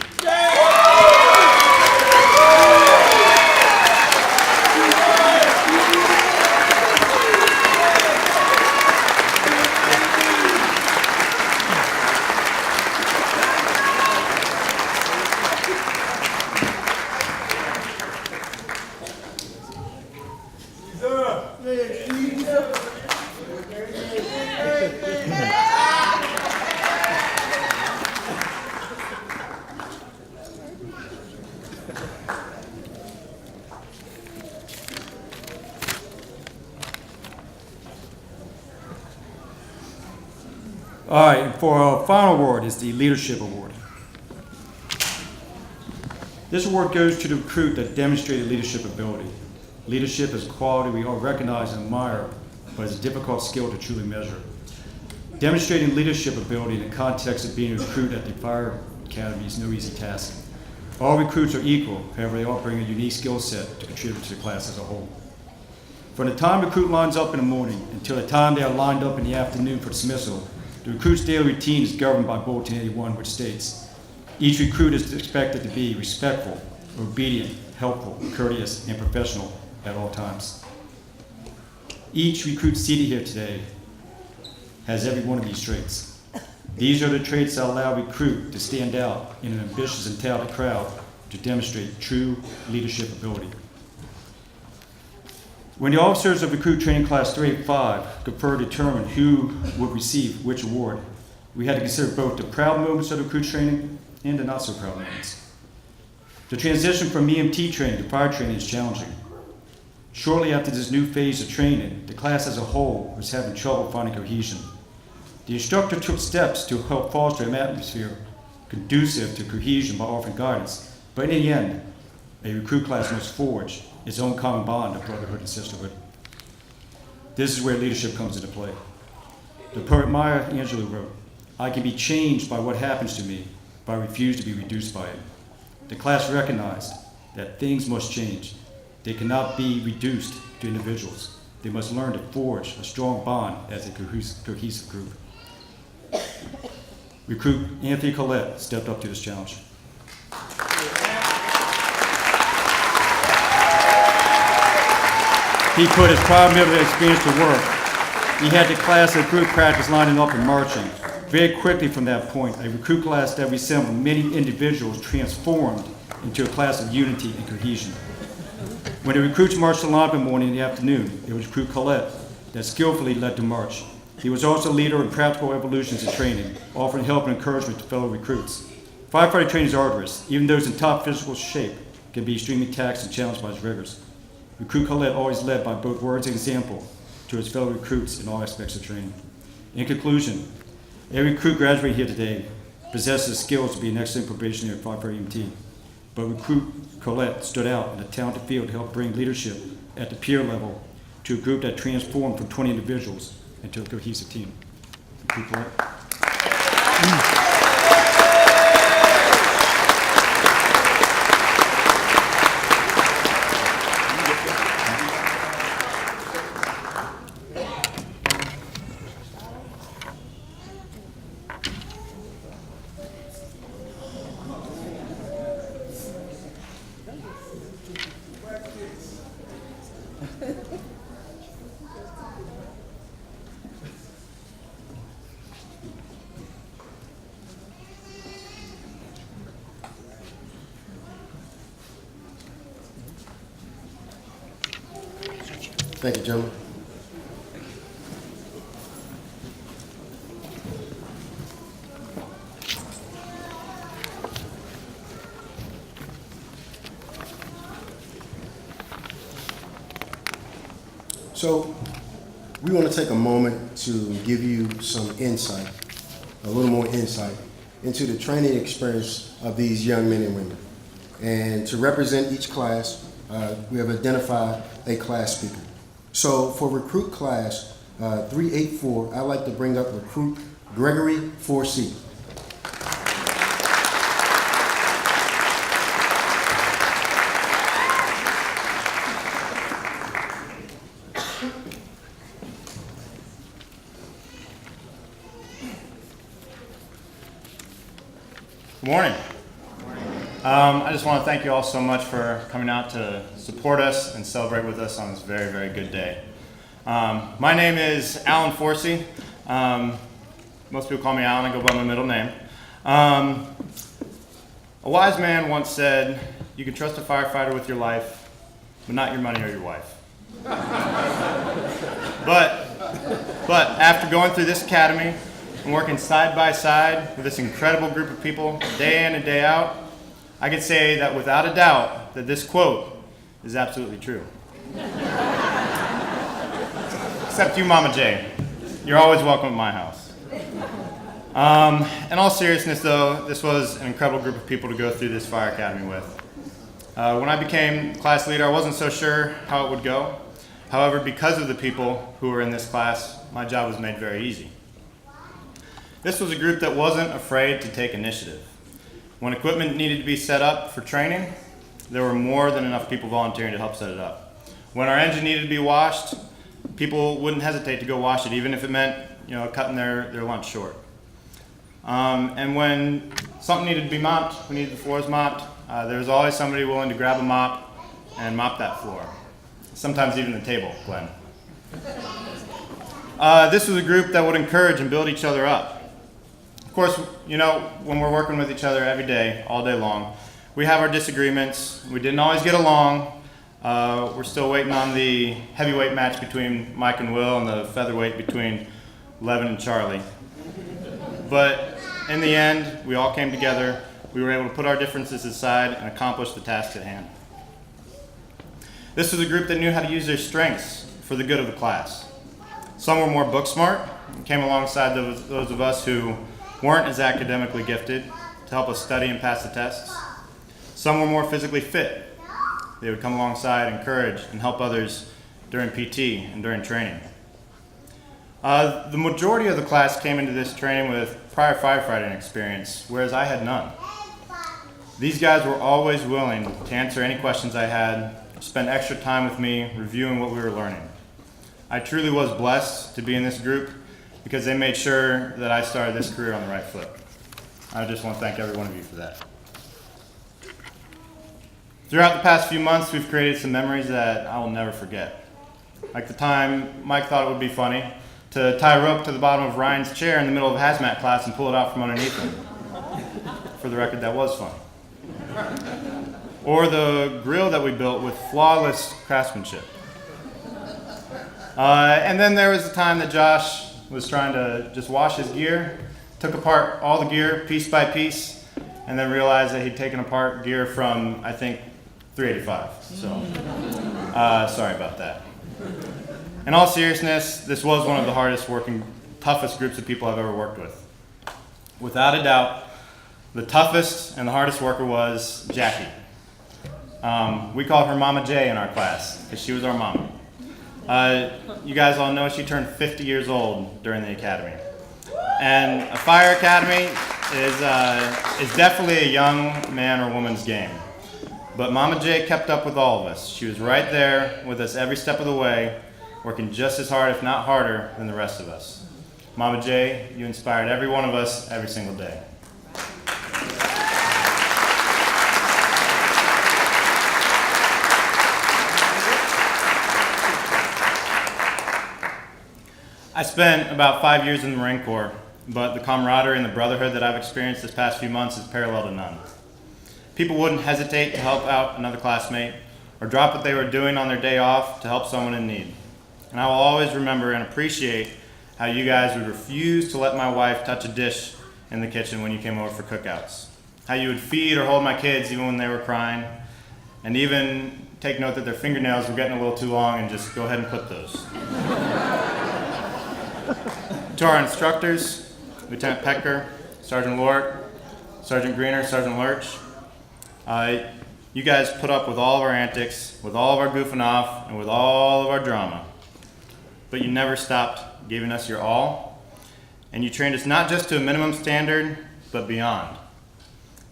All right, and for our final award is the Leadership Award. This award goes to the recruit that demonstrated leadership ability. Leadership is a quality we all recognize and admire, but it's a difficult skill to truly measure. Demonstrating leadership ability in the context of being a recruit at the Fire Academy is no easy task. All recruits are equal, however they all bring a unique skill set to contribute to the class as a whole. From the time the recruit lines up in the morning until the time they are lined up in the afternoon for dismissal, the recruit's daily routine is governed by Bulletin 81, which states, each recruit is expected to be respectful, obedient, helpful, courteous, and professional at all times. Each recruit seated here today has every one of these traits. These are the traits that allow a recruit to stand out in an ambitious and talented crowd to demonstrate true leadership ability. When the officers of Recruit Training Class 385 conferred to determine who would receive which award, we had to consider both the proud moments of recruit training and the not so proud moments. The transition from EMT training to fire training is challenging. Shortly after this new phase of training, the class as a whole was having trouble finding cohesion. The instructor took steps to help foster an atmosphere conducive to cohesion by offering guidance, but in the end, a recruit class must forge its own common bond of brotherhood and sisterhood. This is where leadership comes into play. The poet Maya Angelou wrote, "I can be changed by what happens to me, but I refuse to be reduced by it." The class recognized that things must change. They cannot be reduced to individuals. They must learn to forge a strong bond as a cohesive group. Recruit Anthony Collette stepped up to this challenge. He put his prior military experience to work. He had the class at group practice lining up and marching. Very quickly from that point, a recruit class that resembled many individuals transformed into a class of unity and cohesion. When the recruits marched the line in the morning and the afternoon, it was Recruit Collette that skillfully led the march. He was also a leader in practical evolutions in training, offering help and encouragement to fellow recruits. Firefighter training is arduous. Even those in top physical shape can be extremely taxed and challenged by its rigors. Recruit Collette always led by both words and example to his fellow recruits in all aspects of training. In conclusion, every recruit graduating here today possesses the skills to be an excellent probationary firefighter EMT. But Recruit Collette stood out in a talented field to help bring leadership at the peer level to a group that transformed from 20 individuals into a cohesive team. Recruit Collette. Thank you, gentlemen. So we want to take a moment to give you some insight, a little more insight into the training experience of these young men and women. And to represent each class, we have identified a class speaker. So for recruit class 384, I'd like to bring up recruit Gregory 4C. Good morning. I just want to thank you all so much for coming out to support us and celebrate with us on this very, very good day. My name is Alan Forsey. Most people call me Alan, I go by my middle name. A wise man once said, you can trust a firefighter with your life, but not your money or your wife. But after going through this academy and working side by side with this incredible group of people day in and day out, I can say that without a doubt that this quote is absolutely true. Except you, Mama J. You're always welcome at my house. In all seriousness though, this was an incredible group of people to go through this fire academy with. When I became class leader, I wasn't so sure how it would go. However, because of the people who were in this class, my job was made very easy. This was a group that wasn't afraid to take initiative. When equipment needed to be set up for training, there were more than enough people volunteering to help set it up. When our engine needed to be washed, people wouldn't hesitate to go wash it, even if it meant, cutting their lunch short. And when something needed to be mopped, we needed the floors mopped, there was always somebody willing to grab a mop and mop that floor. Sometimes even the table, Glenn. This was a group that would encourage and build each other up. Of course, when we're working with each other every day, all day long, we have our disagreements. We didn't always get along. We're still waiting on the heavyweight match between Mike and Will and the featherweight between Levin and Charlie. But in the end, we all came together. We were able to put our differences aside and accomplish the task at hand. This was a group that knew how to use their strengths for the good of the class. Some were more book smart and came alongside those of us who weren't as academically gifted to help us study and pass the tests. Some were more physically fit. They would come alongside, encourage, and help others during PT and during training. The majority of the class came into this training with prior firefighting experience, whereas I had none. These guys were always willing to answer any questions I had, spend extra time with me reviewing what we were learning. I truly was blessed to be in this group because they made sure that I started this career on the right foot. I just want to thank every one of you for that. Throughout the past few months, we've created some memories that I will never forget. Like the time Mike thought it would be funny to tie a rope to the bottom of Ryan's chair in the middle of hazmat class and pull it out from underneath him. For the record, that was funny. Or the grill that we built with flawless craftsmanship. And then there was the time that Josh was trying to just wash his gear, took apart all the gear piece by piece, and then realized that he'd taken apart gear from, I think, 385. So, sorry about that. In all seriousness, this was one of the hardest working, toughest groups of people I've ever worked with. Without a doubt, the toughest and the hardest worker was Jackie. We called her Mama J in our class, because she was our mama. You guys all know she turned 50 years old during the academy. And a fire academy is definitely a young man or woman's game. But Mama J kept up with all of us. She was right there with us every step of the way, working just as hard, if not harder, than the rest of us. Mama J, you inspired every one of us every single day. I spent about 5 years in the Marine Corps, but the camaraderie and the brotherhood that I've experienced this past few months is parallel to none. People wouldn't hesitate to help out another classmate or drop what they were doing on their day off to help someone in need. And I will always remember and appreciate how you guys would refuse to let my wife touch a dish in the kitchen when you came over for cookouts. How you would feed or hold my kids even when they were crying, and even take note that their fingernails were getting a little too long and just go ahead and clip those. To our instructors, Lieutenant Pecker, Sergeant Lort, Sergeant Greener, Sergeant Lurch, you guys put up with all of our antics, with all of our goofing off, and with all of our drama. But you never stopped giving us your all, and you trained us not just to a minimum standard, but beyond.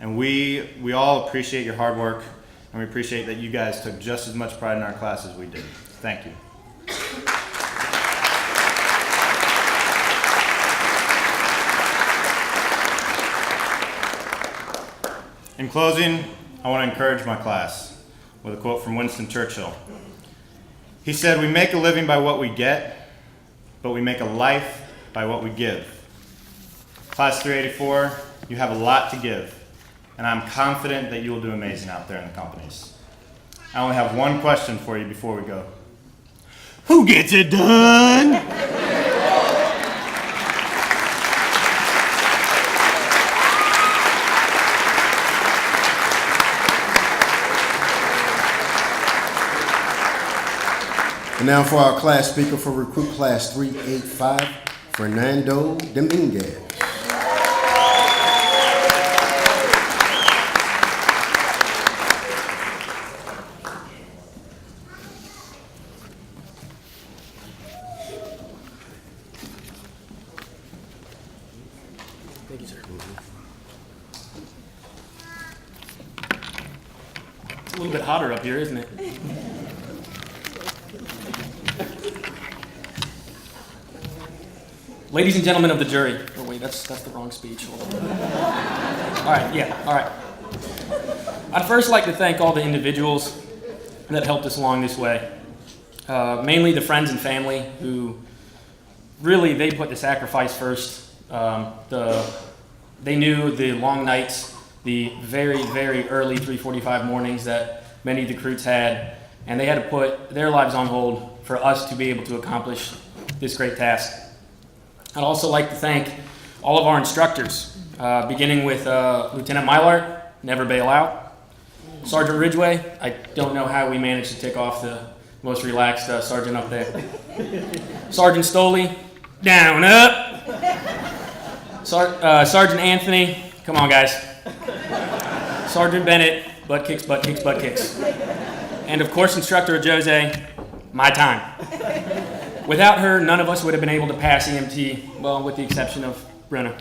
And we all appreciate your hard work, and we appreciate that you guys took just as much pride in our class as we did. Thank you. In closing, I want to encourage my class with a quote from Winston Churchill. He said, "We make a living by what we get, but we make a life by what we give." Class 384, you have a lot to give, and I'm confident that you will do amazing out there in the companies. I only have one question for you before we go. Who gets it done? And now for our class speaker for Recruit Class 385, Fernando Dominguez. Thank you, sir. It's a little bit hotter up here, isn't it? Ladies and gentlemen of the jury. Oh wait, that's the wrong speech. Hold on. All right. I'd first like to thank all the individuals that helped us along this way. Mainly the friends and family who really, they put the sacrifice first. They knew the long nights, the very, very early 3:45 mornings that many of the recruits had, and they had to put their lives on hold for us to be able to accomplish this great task. I'd also like to thank all of our instructors, beginning with Lieutenant Mylart, never bail out. Sergeant Ridgway, I don't know how we managed to tick off the most relaxed sergeant up there. Sergeant Stoley, down, up. Sergeant Anthony, come on guys. Sergeant Bennett, butt kicks, butt kicks, butt kicks. And of course, Instructor Jose, my time. Without her, none of us would have been able to pass EMT, well, with the exception of Brenna.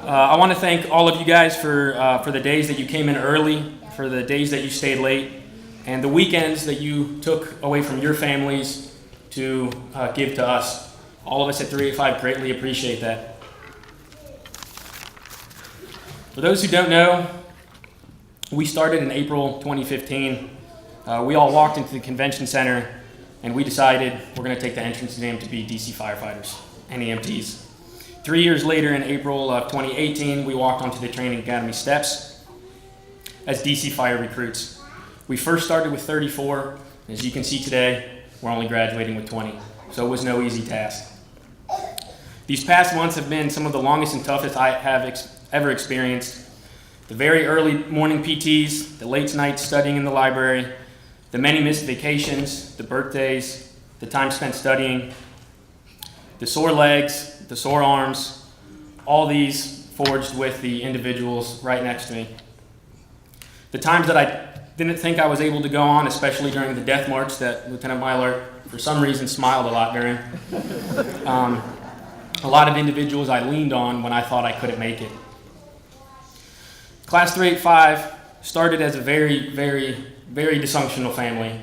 I want to thank all of you guys for the days that you came in early, for the days that you stayed late, and the weekends that you took away from your families to give to us. All of us at 385 greatly appreciate that. For those who don't know, we started in April 2015. We all walked into the convention center and we decided we're going to take the entrance exam to be DC firefighters and EMTs. 3 years later, in April of 2018, we walked onto the training academy steps as DC fire recruits. We first started with 34. As you can see today, we're only graduating with 20. So it was no easy task. These past months have been some of the longest and toughest I have ever experienced. The very early morning PTs, the late nights studying in the library, the many missed vacations, the birthdays, the time spent studying, the sore legs, the sore arms, all these forged with the individuals right next to me. The times that I didn't think I was able to go on, especially during the death march that Lieutenant Myler, for some reason, smiled a lot during. A lot of individuals I leaned on when I thought I couldn't make it. Class 385 started as a very, very, very dysfunctional family,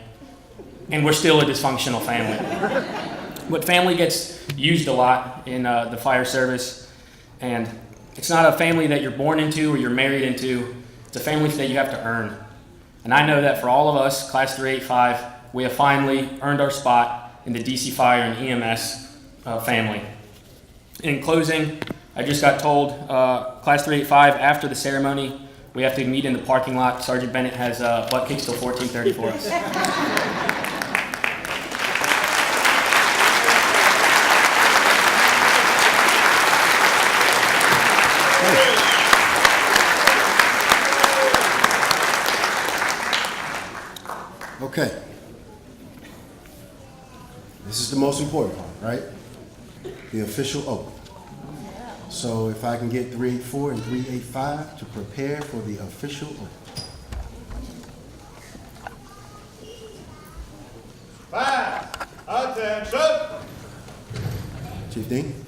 and we're still a dysfunctional family. But family gets used a lot in the fire service, and it's not a family that you're born into or you're married into. It's a family that you have to earn. And I know that for all of us, Class 385, we have finally earned our spot in the DC Fire and EMS family. In closing, I just got told, Class 385, after the ceremony, we have to meet in the parking lot. Sergeant Bennett has butt kicks till 14:30 for us. Okay. This is the most important part, right? The official oath. So if I can get 384 and 385 to prepare for the official oath. Fire! Attention! Chief Dean?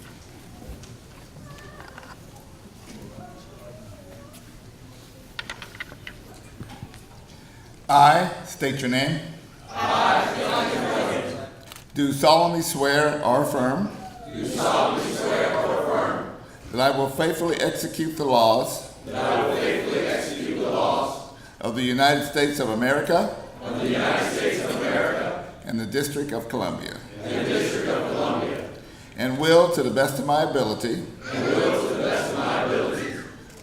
I state your name. I do solemnly swear or affirm. That I will faithfully execute the laws. Of the United States of America. And the District of Columbia. And will, to the best of my ability.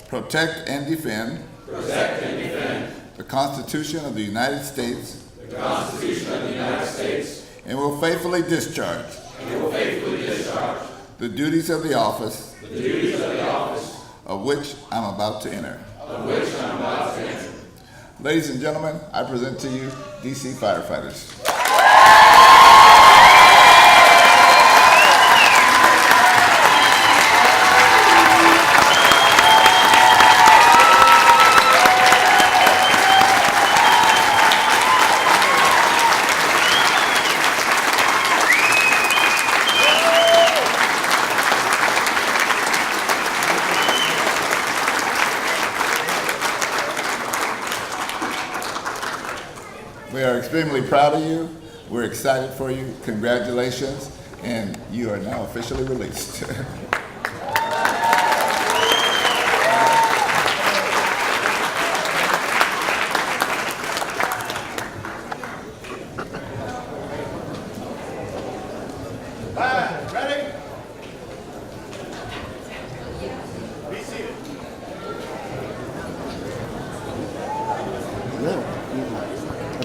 Protect and defend. The Constitution of the United States. And will faithfully discharge. The duties of the office. Of which I'm about to enter. Ladies and gentlemen, I present to you DC firefighters. We are extremely proud of you. We're excited for you. Congratulations. And you are now officially released. Fire! Ready? Be seated.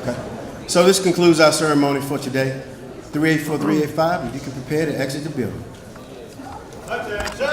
Okay. So this concludes our ceremony for today. 384, 385, and you can prepare to exit the building. Attention!